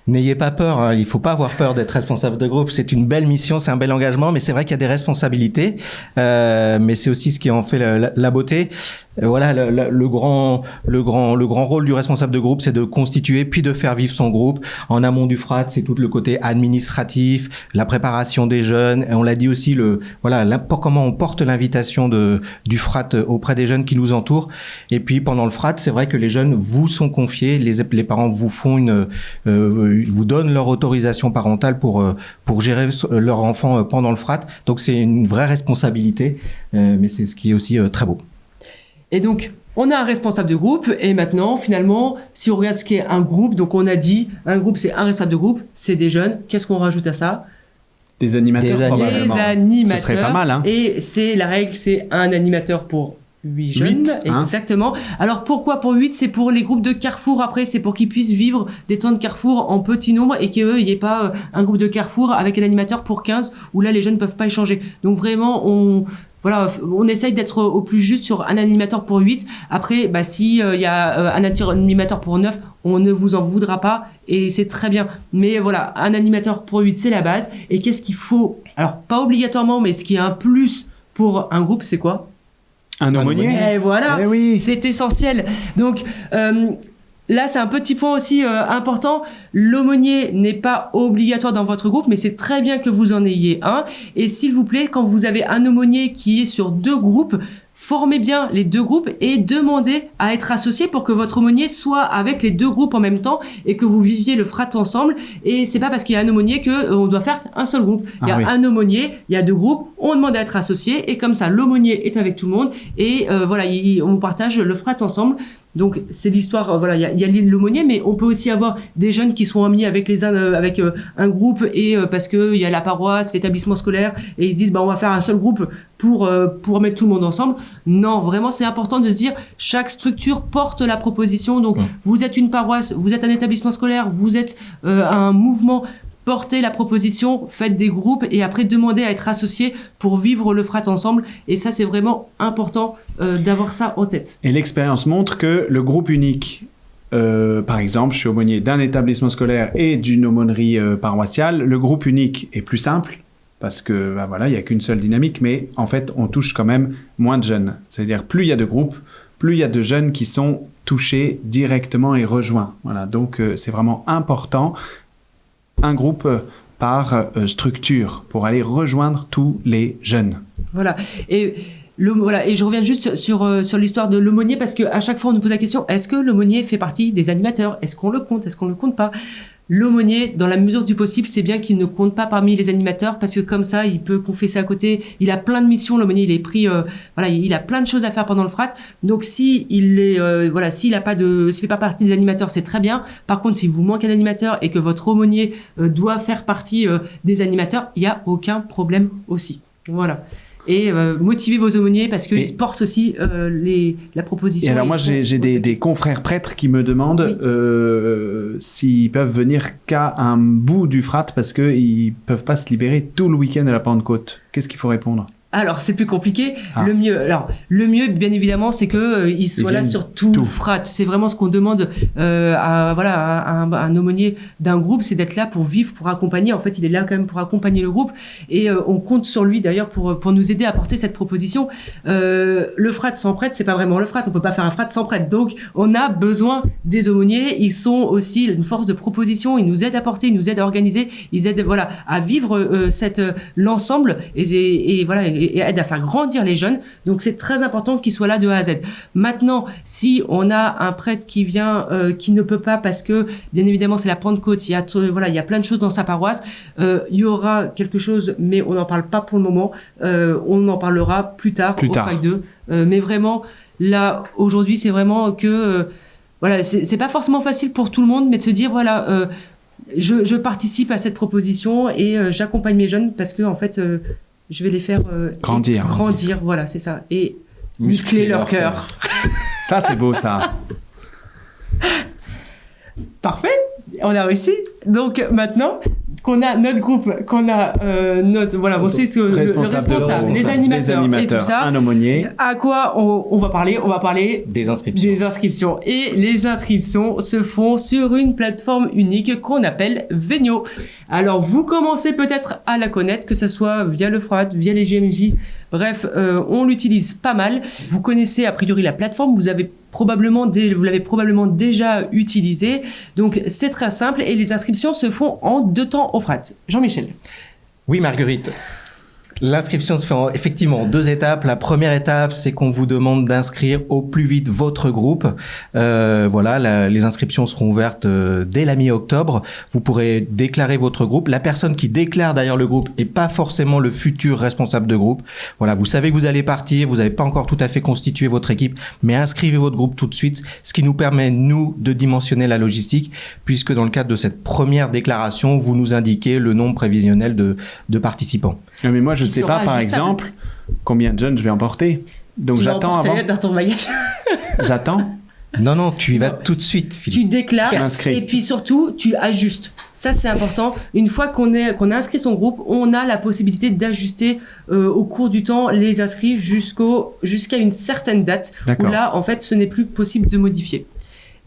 N'ayez pas peur, hein. Il faut pas avoir peur d'être responsable de groupe. C'est une belle mission, c'est un bel engagement, mais c'est vrai qu'il y a des responsabilités. Mais c'est aussi ce qui en fait la beauté. Voilà, le grand rôle du responsable de groupe, c'est de constituer puis de faire vivre son groupe. En amont du FRAT, c'est tout le côté administratif, la préparation des jeunes. Et on l'a dit aussi, comment on porte l'invitation du FRAT auprès des jeunes qui nous entourent. Et puis pendant le FRAT, c'est vrai que les jeunes vous sont confiés, les parents vous font vous donnent leur autorisation parentale pour gérer leur enfant pendant le FRAT. Donc c'est une vraie responsabilité, mais c'est ce qui est aussi très beau. Et donc, on a un responsable de groupe, et maintenant, finalement, si on regarde ce qu'est un groupe, donc on a dit, un groupe, c'est un responsable de groupe, c'est des jeunes. Qu'est-ce qu'on rajoute à ça? Des animateurs, probablement. Des animateurs. Ce serait pas mal, hein. Et la règle, c'est un animateur pour 8 jeunes. 8, exactement. Alors, pourquoi pour 8? C'est pour les groupes de Carrefour, après, c'est pour qu'ils puissent vivre des temps de Carrefour en petit nombre, et qu'il n'y ait pas un groupe de Carrefour avec un animateur pour 15, où là, les jeunes ne peuvent pas échanger. Donc, vraiment, on essaye d'être au plus juste sur un animateur pour 8. Après, si y a un animateur pour 9, on ne vous en voudra pas et c'est très bien. Mais voilà, un animateur pour 8, c'est la base. Et qu'est-ce qu'il faut? Alors, pas obligatoirement, mais ce qui est un plus pour un groupe, c'est quoi? Un aumônier. Et voilà, oui. C'est essentiel. Donc, là, c'est un petit point aussi important. L'aumônier n'est pas obligatoire dans votre groupe, mais c'est très bien que vous en ayez un. Et s'il vous plaît, quand vous avez un aumônier qui est sur 2 groupes, formez bien les 2 groupes et demandez à être associé pour que votre aumônier soit avec les 2 groupes en même temps et que vous viviez le FRAT ensemble. Et c'est pas parce qu'il y a un aumônier que on doit faire un seul groupe. Il y a un aumônier, il y a 2 groupes, on demande à être associé et comme ça, l'aumônier est avec tout le monde et on partage le FRAT ensemble. Donc c'est l'histoire, il y a l'aumônier, mais on peut aussi avoir des jeunes qui sont amis avec un groupe et parce que il y a la paroisse, l'établissement scolaire et ils se disent on va faire un seul groupe pour mettre tout le monde ensemble. Non, vraiment c'est important de se dire chaque structure porte la proposition. Donc vous êtes une paroisse, vous êtes un établissement scolaire, vous êtes un mouvement. Portez la proposition, faites des groupes et après demandez à être associés pour vivre le FRAT ensemble. Et ça, c'est vraiment important d'avoir ça en tête. Et l'expérience montre que le groupe unique, par exemple, je suis aumônier d'un établissement scolaire et d'une aumônerie paroissiale, le groupe unique est plus simple parce que il n'y a qu'une seule dynamique, mais en fait, on touche quand même moins de jeunes. C'est-à-dire, plus il y a de groupes, plus il y a de jeunes qui sont touchés directement et rejoints. Voilà, donc c'est vraiment important. Un groupe par structure pour aller rejoindre tous les jeunes. Voilà. Et je reviens juste sur l'histoire de l'aumônier parce qu'à chaque fois on nous pose la question, est-ce que l'aumônier fait partie des animateurs? Est-ce qu'on le compte? Est-ce qu'on le compte pas? L'aumônier, dans la mesure du possible, c'est bien qu'il ne compte pas parmi les animateurs parce que comme ça, il peut confesser à côté. Il a plein de missions. L'aumônier, il est pris. Il a plein de choses à faire pendant le FRAT. Donc, s'il fait pas partie des animateurs, c'est très bien. Par contre, s'il vous manque un animateur et que votre aumônier doit faire partie des animateurs, il y a aucun problème aussi. Voilà. et motivez vos aumôniers parce qu'ils portent aussi la proposition. Et alors moi j'ai des confrères prêtres qui me demandent s'ils peuvent venir qu'à un bout du Frat parce qu'ils peuvent pas se libérer tout le week-end à la Pentecôte. Qu'est-ce qu'il faut répondre? Alors, c'est plus compliqué. Le mieux, bien évidemment, c'est que il soit là sur tout Frat. C'est vraiment ce qu'on demande à un aumônier d'un groupe, c'est d'être là pour vivre, pour accompagner. En fait, il est là quand même pour accompagner le groupe et on compte sur lui d'ailleurs pour nous aider à porter cette proposition. Le Frat sans prêtre, c'est pas vraiment le Frat. On peut pas faire un Frat sans prêtre. Donc, on a besoin des aumôniers. Ils sont aussi une force de proposition. Ils nous aident à porter, ils nous aident à organiser, ils aident à vivre l'ensemble et aide à faire grandir les jeunes. Donc, c'est très important qu'ils soient là de A à Z. Maintenant, si on a un prêtre qui vient, qui ne peut pas parce que, bien évidemment, c'est la Pentecôte, il y a plein de choses dans sa paroisse, il y aura quelque chose, mais on n'en parle pas pour le moment. On en parlera plus tard. Au FAC 2. Mais vraiment, là, aujourd'hui, c'est vraiment que, c'est pas forcément facile pour tout le monde, mais de se dire, je participe à cette proposition et j'accompagne mes jeunes parce que, en fait, je vais les faire grandir, voilà, c'est ça. Et muscler leur cœur. Ça, c'est beau, ça. Parfait, on a réussi. Donc maintenant qu'on a notre groupe, qu'on a on sait ce que le responsable, les animateurs et tout ça, un aumônier. À quoi on va parler? On va parler des inscriptions. Et les inscriptions se font sur une plateforme unique qu'on appelle Venio. Alors vous commencez peut-être à la connaître, que ce soit via le Frat, via les GMJ. Bref, on l'utilise pas mal. Vous connaissez a priori la plateforme, vous l'avez probablement déjà utilisé. Donc c'est très simple et les inscriptions se font en 2 temps au Frat. Jean-Michel. Oui, Marguerite. L'inscription se fait effectivement en 2 étapes. La première étape, c'est qu'on vous demande d'inscrire au plus vite votre groupe. Les inscriptions seront ouvertes dès la mi-octobre. Vous pourrez déclarer votre groupe. La personne qui déclare d'ailleurs le groupe n'est pas forcément le futur responsable de groupe. Voilà, vous savez que vous allez partir, vous n'avez pas encore tout à fait constitué votre équipe, mais inscrivez votre groupe tout de suite, ce qui nous permet, nous, de dimensionner la logistique, puisque dans le cadre de cette première déclaration, vous nous indiquez le nombre prévisionnel de participants. Mais moi, je ne sais pas, par exemple, combien de jeunes je vais emporter. Donc, j'attends avant. Dans ton bagage. J'attends. Non, tu y vas tout de suite, Philippe. Tu déclares et puis surtout, tu ajustes. Ça, c'est important. Une fois qu'on a inscrit son groupe, on a la possibilité d'ajuster au cours du temps les inscrits jusqu'à une certaine date. Où là, en fait, ce n'est plus possible de modifier.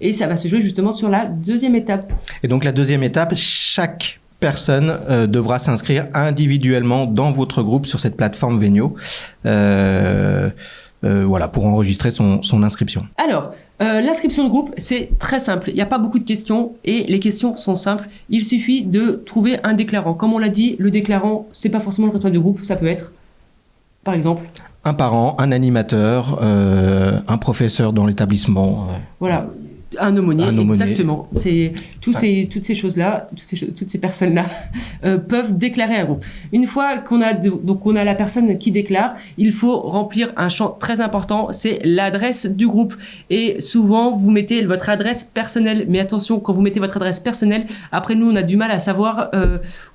Et ça va se jouer justement sur la 2e étape. Et donc, la 2e étape, chaque personne devra s'inscrire individuellement dans votre groupe sur cette plateforme Venio pour enregistrer son inscription. Alors, l'inscription de groupe, c'est très simple. Il n'y a pas beaucoup de questions et les questions sont simples. Il suffit de trouver un déclarant. Comme on l'a dit, le déclarant, c'est pas forcément le responsable de groupe. Ça peut être, par exemple, un parent, un animateur, un professeur dans l'établissement. Voilà. Un aumônier, exactement. C'est toutes ces choses-là, toutes ces personnes-là peuvent déclarer un groupe. Une fois qu'on a la personne qui déclare, il faut remplir un champ très important, c'est l'adresse du groupe. Et souvent, vous mettez votre adresse personnelle. Mais attention, quand vous mettez votre adresse personnelle, après nous, on a du mal à savoir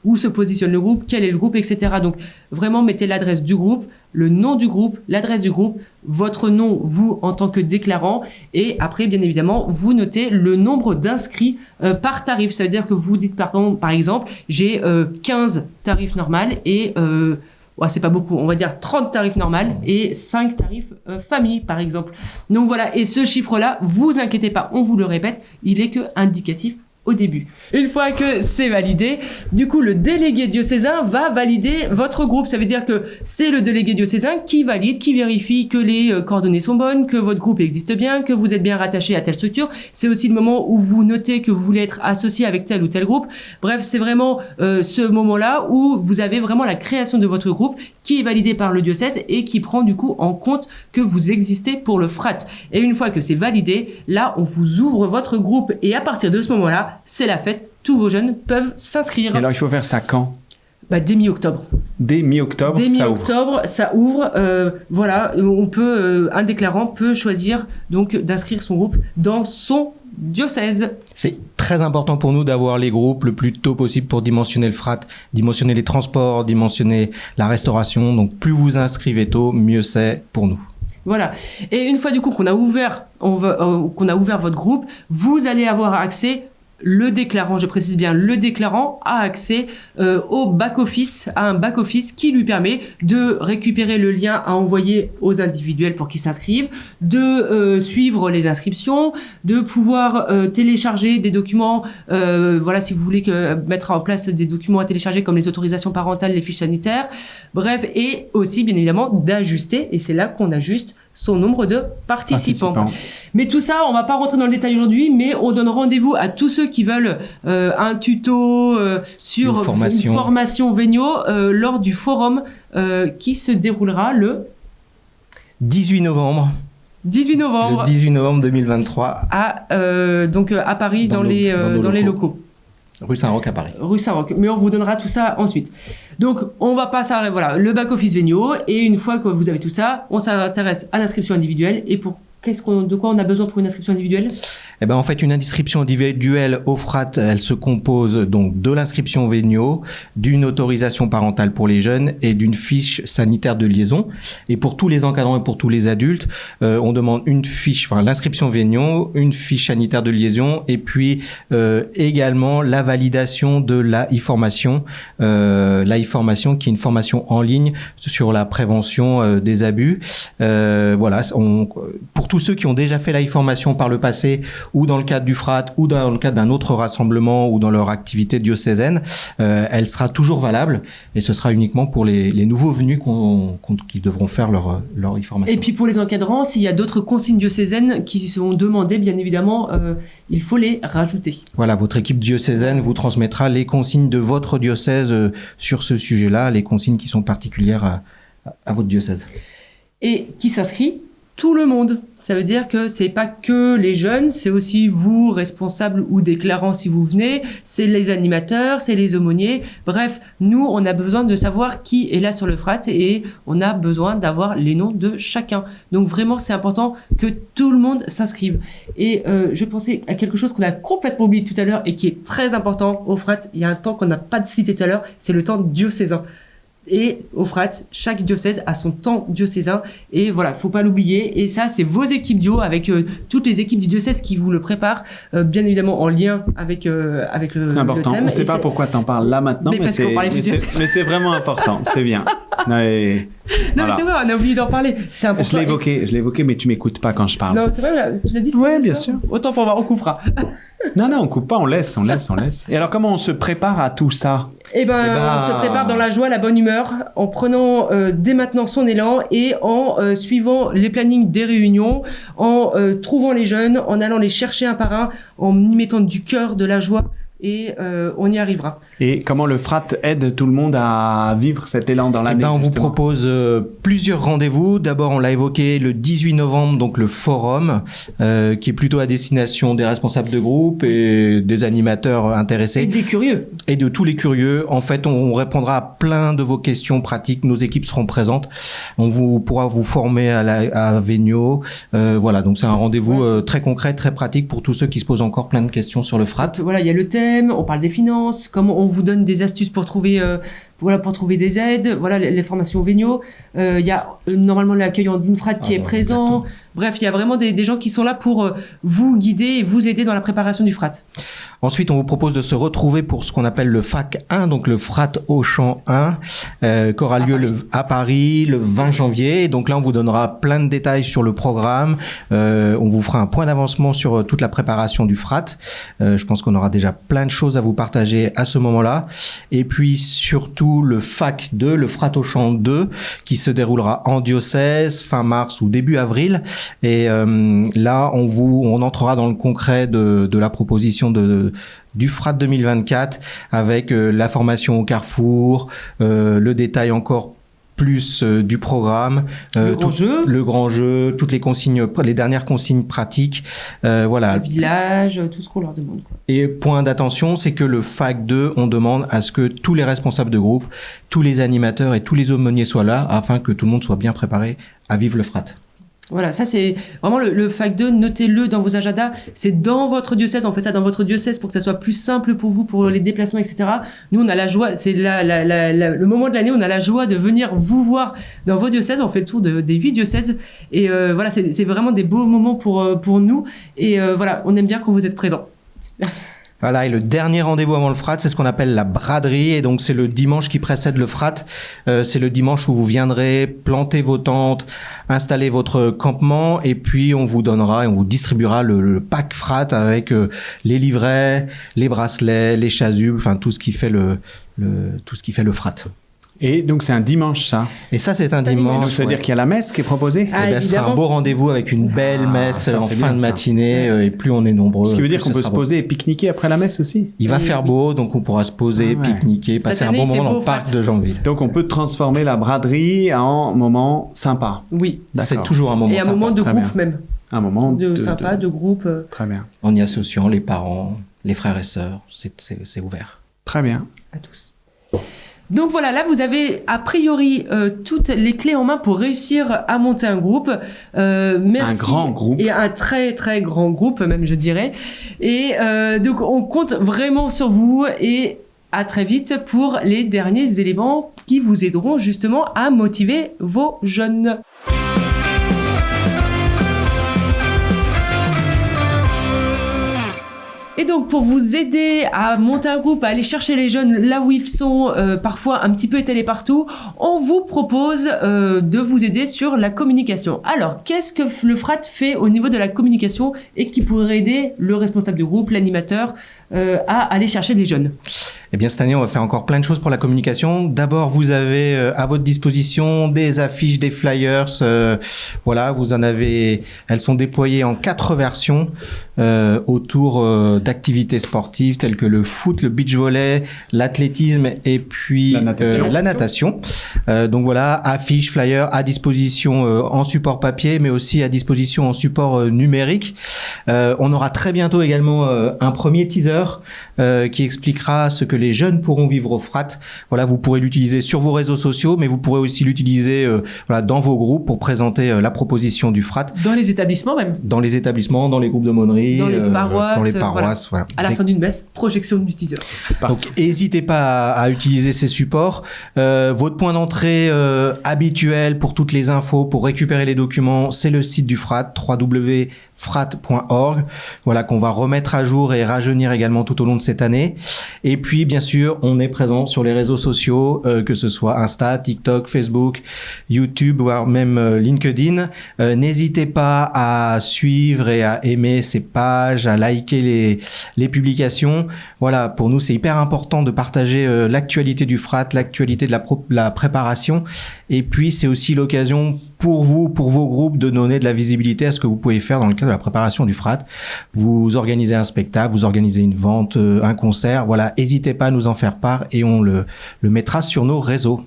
où se positionne le groupe, quel est le groupe, etc. Donc, vraiment, mettez l'adresse du groupe, le nom du groupe, l'adresse du groupe, votre nom, vous, en tant que déclarant. Et après, bien évidemment, vous notez le nombre d'inscrits par tarif. Ça veut dire que vous dites, par exemple, j'ai 15 tarifs normaux et... c'est pas beaucoup, on va dire 30 tarifs normaux et 5 tarifs famille, par exemple. Donc voilà, et ce chiffre-là, vous inquiétez pas, on vous le répète, il est que indicatif au début. Une fois que c'est validé, du coup, le délégué diocésain va valider votre groupe. Ça veut dire que c'est le délégué diocésain qui valide, qui vérifie que les coordonnées sont bonnes, que votre groupe existe bien, que vous êtes bien rattaché à telle structure. C'est aussi le moment où vous notez que vous voulez être associé avec tel ou tel groupe. Bref, c'est vraiment ce moment-là où vous avez vraiment la création de votre groupe qui est validé par le diocèse et qui prend du coup en compte que vous existez pour le Frat. Et une fois que c'est validé, là, on vous ouvre votre groupe et à partir de ce moment-là, c'est la fête, tous vos jeunes peuvent s'inscrire. Et alors, il faut faire ça quand ? Dès mi-octobre. Dès mi-octobre, ça ouvre. Un déclarant peut choisir donc d'inscrire son groupe dans son diocèse. C'est très important pour nous d'avoir les groupes le plus tôt possible pour dimensionner le frat, dimensionner les transports, dimensionner la restauration. Donc plus vous inscrivez tôt, mieux c'est pour nous. Voilà. Et une fois du coup qu'on a ouvert votre groupe, vous allez avoir accès, le déclarant, je précise bien, le déclarant a accès au back-office, à un back-office qui lui permet de récupérer le lien à envoyer aux individuels pour qu'ils s'inscrivent, de suivre les inscriptions, de pouvoir télécharger des documents, voilà, si vous voulez mettre en place des documents à télécharger comme les autorisations parentales, les fiches sanitaires, bref, et aussi bien évidemment d'ajuster, et c'est là qu'on ajuste son nombre de participants. Mais tout ça, on va pas rentrer dans le détail aujourd'hui, mais on donne rendez-vous à tous ceux qui veulent un tuto sur une formation Vénio lors du forum qui se déroulera le 18 novembre. 18 novembre. Le 18 novembre 2023. Donc à Paris, dans les locaux. Rue Saint-Roch à Paris. Rue Saint-Roch. Mais on vous donnera tout ça ensuite. Donc, on va pas s'arrêter. Voilà, le back-office Vénio. Et une fois que vous avez tout ça, on s'intéresse à l'inscription individuelle. Et de quoi on a besoin pour une inscription individuelle ? Eh ben, en fait, une inscription individuelle au FRAT, elle se compose donc de l'inscription Vénio, d'une autorisation parentale pour les jeunes et d'une fiche sanitaire de liaison. Et pour tous les encadrants et pour tous les adultes, on demande l'inscription Vénio, une fiche sanitaire de liaison et puis également la validation de la e-formation. La e-formation qui est une formation en ligne sur la prévention des abus. Voilà, pour tous ceux qui ont déjà fait la e-formation par le passé ou dans le cadre du FRAT ou dans le cadre d'un autre rassemblement ou dans leur activité diocésaine, elle sera toujours valable et ce sera uniquement pour les nouveaux venus qui devront faire leur e-formation. Et puis pour les encadrants, s'il y a d'autres consignes diocésaines qui sont demandées, bien évidemment, il faut les rajouter. Voilà, votre équipe diocésaine vous transmettra les consignes de votre diocèse sur ce sujet-là, les consignes qui sont particulières à votre diocèse. Et qui s'inscrit ? Tout le monde. Ça veut dire que c'est pas que les jeunes, c'est aussi vous, responsables ou déclarants si vous venez, c'est les animateurs, c'est les aumôniers. Bref, nous, on a besoin de savoir qui est là sur le FRAT et on a besoin d'avoir les noms de chacun. Donc vraiment, c'est important que tout le monde s'inscrive. Et je pensais à quelque chose qu'on a complètement oublié tout à l'heure et qui est très important au FRAT. Il y a un temps qu'on n'a pas cité tout à l'heure, c'est le temps diocésain. Et au FRAT, chaque diocèse a son temps diocésain et voilà, faut pas l'oublier. Et ça, c'est vos équipes dio avec toutes les équipes du diocèse qui vous le préparent, bien évidemment en lien avec le c'est important. thème. On sait pas pourquoi t'en parles là maintenant, mais c'est vraiment important. C'est bien. Mais c'est vrai, on a oublié d'en parler. C'est important. Je l'ai évoqué, mais tu m'écoutes pas quand je parle. Non, c'est vrai, tu l'as dit. Ouais, bien sûr. Autant pour voir, on coupera. Non, on coupe pas, on laisse. Et alors, comment on se prépare à tout ça ? On se prépare dans la joie, la bonne humeur, en prenant dès maintenant son élan et en suivant les plannings des réunions, en trouvant les jeunes, en allant les chercher un par un, en y mettant du cœur, de la joie. Et on y arrivera. Et comment le FRAT aide tout le monde à vivre cet élan dans l'année ? On vous propose plusieurs rendez-vous. D'abord, on l'a évoqué le 18 novembre, donc le forum, qui est plutôt à destination des responsables de groupe et des animateurs intéressés. Et des curieux. Et de tous les curieux. En fait, on répondra à plein de vos questions pratiques. Nos équipes seront présentes. On pourra vous former à Vénio. Voilà, donc c'est un rendez-vous très concret, très pratique pour tous ceux qui se posent encore plein de questions sur le FRAT. Voilà, il y a le thème. On parle des finances, comment on vous donne des astuces pour trouver des aides, voilà les formations Vénio. Il y a normalement l'accueil en INFRAT qui est présent. Exactement. Bref, il y a vraiment des gens qui sont là pour vous guider et vous aider dans la préparation du FRAT. Ensuite, on vous propose de se retrouver pour ce qu'on appelle le FAC 1, donc le FRAT Auchan 1, qui aura lieu à Paris le 20 janvier. Et donc là, on vous donnera plein de détails sur le programme. On vous fera un point d'avancement sur toute la préparation du FRAT. Je pense qu'on aura déjà plein de choses à vous partager à ce moment-là. Et puis surtout le FAC 2, le FRAT Auchan 2, qui se déroulera en diocèse fin mars ou début avril. Et là, on entrera dans le concret de la proposition du FRAT 2024 avec la formation au carrefour, le détail encore plus du programme, le grand jeu, toutes les consignes, les dernières consignes pratiques, voilà. Le village, tout ce qu'on leur demande, quoi. Et point d'attention, c'est que le FAC 2, on demande à ce que tous les responsables de groupe, tous les animateurs et tous les aumôniers soient là afin que tout le monde soit bien préparé à vivre le FRAT. Voilà, ça c'est vraiment le FAC 2, notez-le dans vos agendas, c'est dans votre diocèse, on fait ça dans votre diocèse pour que ça soit plus simple pour vous, pour les déplacements, etc. Nous, on a la joie, c'est le moment de l'année, on a la joie de venir vous voir dans vos diocèses, on fait le tour des 8 diocèses, et voilà, c'est vraiment des beaux moments pour nous, et voilà, on aime bien quand vous êtes présents. Voilà, et le dernier rendez-vous avant le frat, c'est ce qu'on appelle la braderie, et donc c'est le dimanche qui précède le frat. C'est le dimanche où vous viendrez planter vos tentes, installer votre campement, et puis on vous donnera et on vous distribuera le pack frat avec les livrets, les bracelets, les chasubles, enfin tout ce qui fait le frat. Et donc c'est un dimanche ça. Et ça c'est un dimanche. Donc ça veut dire qu'il y a la messe qui est proposée. Ah, Eh ben, ce sera un beau rendez-vous avec une belle messe ça, en c'est fin bien, de ça. matinée, et plus on est nombreux. Ce qui veut dire plus qu'on ça peut se sera beau. poser et pique-niquer après la messe aussi. Il va faire beau, donc on pourra se poser, Ah ouais. pique-niquer, passer Cette un année, bon il fait moment dans beau, le parc Frat. de Janville. Donc on peut transformer la braderie en moment sympa. Oui, C'est D'accord. toujours un moment et un sympa. moment de très groupe bien. même, Un moment de groupe. Très bien. En y associant les parents, les frères et sœurs, c'est ouvert. Très bien. À tous. Donc voilà, là vous avez a priori toutes les clés en main pour réussir à monter un groupe. Merci. Un grand groupe. Et un très très grand groupe même je dirais. Et donc on compte vraiment sur vous et à très vite pour les derniers éléments qui vous aideront justement à motiver vos jeunes. Et donc, pour vous aider à monter un groupe, à aller chercher les jeunes là où ils sont, parfois un petit peu étalés partout, on vous propose de vous aider sur la communication. Alors, qu'est-ce que le FRAT fait au niveau de la communication et qui pourrait aider le responsable de groupe, l'animateur, à aller chercher des jeunes ? Eh bien, cette année, on va faire encore plein de choses pour la communication. D'abord, vous avez à votre disposition des affiches, des flyers. Voilà, vous en avez. Elles sont déployées en 4 versions autour d'activités sportives telles que le foot, le beach volley, l'athlétisme et puis La natation. Donc voilà, affiches, flyers à disposition en support papier, mais aussi à disposition en support numérique. On aura très bientôt également un premier teaser qui expliquera ce que les jeunes pourront vivre au FRAT. Voilà, vous pourrez l'utiliser sur vos réseaux sociaux, mais vous pourrez aussi l'utiliser voilà, dans vos groupes pour présenter la proposition du FRAT. Dans les établissements même. Dans les établissements, dans les groupes d'aumônerie, Dans les paroisses, voilà. À la fin d'une messe, projection du teaser. Donc, n'hésitez pas à utiliser ces supports. Votre point d'entrée habituel pour toutes les infos, pour récupérer les documents, c'est le site du FRAT, www.frat.org. Voilà, qu'on va remettre à jour et rajeunir également tout au long de cette année. Et puis, bien sûr, on est présent sur les réseaux sociaux, que ce soit Insta, TikTok, Facebook, YouTube, voire même LinkedIn. N'hésitez pas à suivre et à aimer ces pages, à liker les publications. Voilà, pour nous, c'est hyper important de partager l'actualité du FRAT, l'actualité de la préparation. Et puis, c'est aussi l'occasion pour vous, pour vos groupes, de donner de la visibilité à ce que vous pouvez faire dans le cadre de la préparation du FRAT. Vous organisez un spectacle, vous organisez une vente, un concert. Voilà, n'hésitez pas à nous en faire part et on le mettra sur nos réseaux.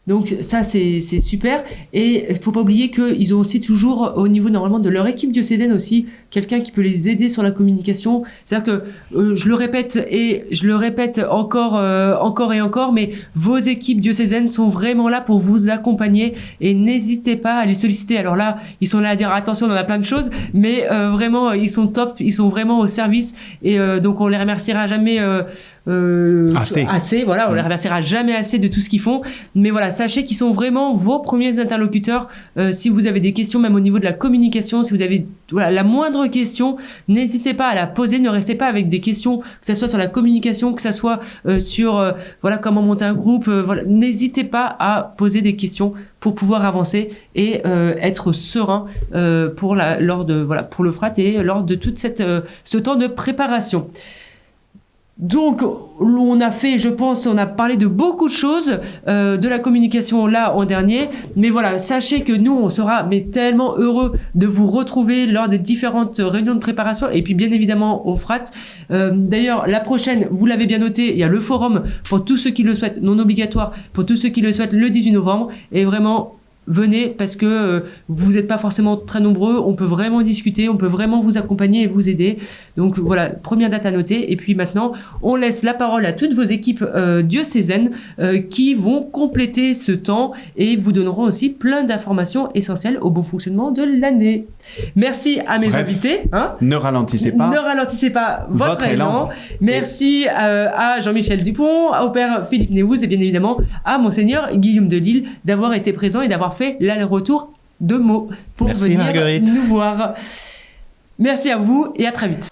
Donc ça c'est super et il faut pas oublier qu'ils ont aussi toujours au niveau normalement de leur équipe diocésaine aussi quelqu'un qui peut les aider sur la communication. C'est-à-dire que je le répète encore et encore, mais vos équipes diocésaines sont vraiment là pour vous accompagner et n'hésitez pas à les solliciter. Alors là, ils sont là à dire attention, on en a plein de choses, mais vraiment ils sont top, ils sont vraiment au service et donc on les remerciera jamais. Assez, voilà, on les remerciera jamais assez de tout ce qu'ils font, mais voilà, sachez qu'ils sont vraiment vos premiers interlocuteurs. Si vous avez des questions, même au niveau de la communication, si vous avez la moindre question, n'hésitez pas à la poser, ne restez pas avec des questions, que ce soit sur la communication, que ce soit sur comment monter un groupe, n'hésitez pas à poser des questions pour pouvoir avancer et être serein pour le FRAT et lors de toute ce temps de préparation. Donc, on a fait, je pense, on a parlé de beaucoup de choses, de la communication là en dernier, mais voilà, sachez que nous, on sera tellement heureux de vous retrouver lors des différentes réunions de préparation et puis bien évidemment au FRAT. D'ailleurs, la prochaine, vous l'avez bien noté, il y a le forum pour tous ceux qui le souhaitent, non obligatoire, pour tous ceux qui le souhaitent le 18 novembre et vraiment venez parce que vous n'êtes pas forcément très nombreux, on peut vraiment discuter, on peut vraiment vous accompagner et vous aider. Donc voilà, première date à noter. Et puis maintenant, on laisse la parole à toutes vos équipes diocésaines qui vont compléter ce temps et vous donneront aussi plein d'informations essentielles au bon fonctionnement de l'année. Merci à mes invités. Hein. Ne ralentissez pas. Ne ralentissez pas votre élan. Merci à Jean-Michel Dupont, au père Philippe Néouz et bien évidemment à Monseigneur Guillaume de Lille d'avoir été présent et d'avoir fait l'aller-retour de Meaux pour venir Marguerite. nous voir. Merci à vous et à très vite.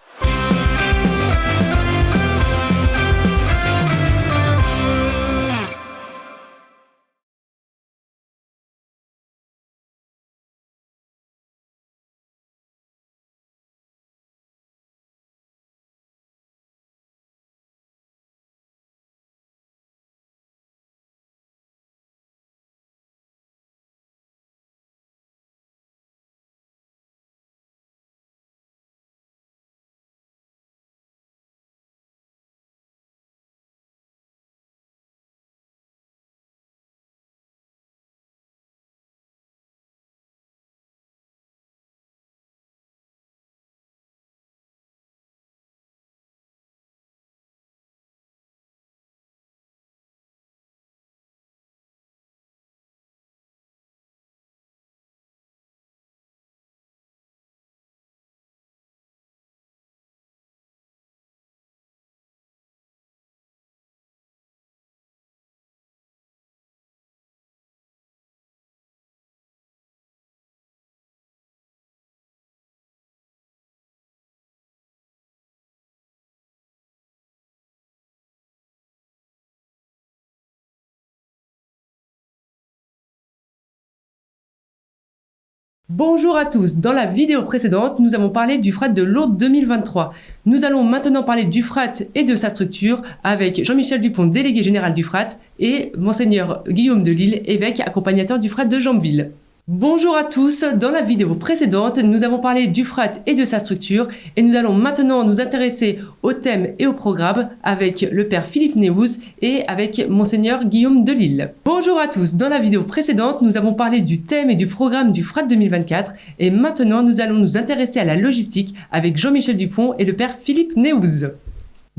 Bonjour à tous, dans la vidéo précédente, nous avons parlé du FRAT de Lourdes 2023. Nous allons maintenant parler du FRAT et de sa structure avec Jean-Michel Dupont, délégué général du FRAT, et Monseigneur Guillaume de Lille, évêque accompagnateur du FRAT de Jambeville. Bonjour à tous, dans la vidéo précédente, nous avons parlé du FRAT et de sa structure et nous allons maintenant nous intéresser au thème et au programme avec le père Philippe Néouz et avec Monseigneur Guillaume de Lille. Bonjour à tous, dans la vidéo précédente, nous avons parlé du thème et du programme du FRAT 2024 et maintenant nous allons nous intéresser à la logistique avec Jean-Michel Dupont et le père Philippe Néouz.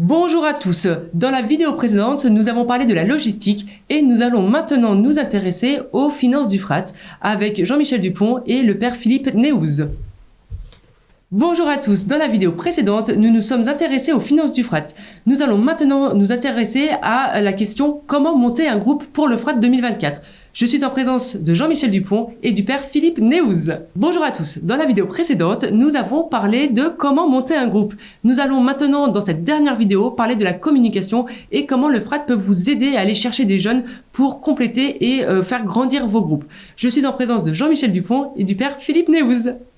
Bonjour à tous, dans la vidéo précédente, nous avons parlé de la logistique et nous allons maintenant nous intéresser aux finances du FRAT avec Jean-Michel Dupont et le père Philippe Néouz. Bonjour à tous, dans la vidéo précédente, nous nous sommes intéressés aux finances du FRAT. Nous allons maintenant nous intéresser à la question comment monter un groupe pour le FRAT 2024. Je suis en présence de Jean-Michel Dupont et du père Philippe Néouz. Bonjour à tous. Dans la vidéo précédente, nous avons parlé de comment monter un groupe. Nous allons maintenant, dans cette dernière vidéo, parler de la communication et comment le FRAT peut vous aider à aller chercher des jeunes pour compléter et faire grandir vos groupes. Je suis en présence de Jean-Michel Dupont et du père Philippe Néouz.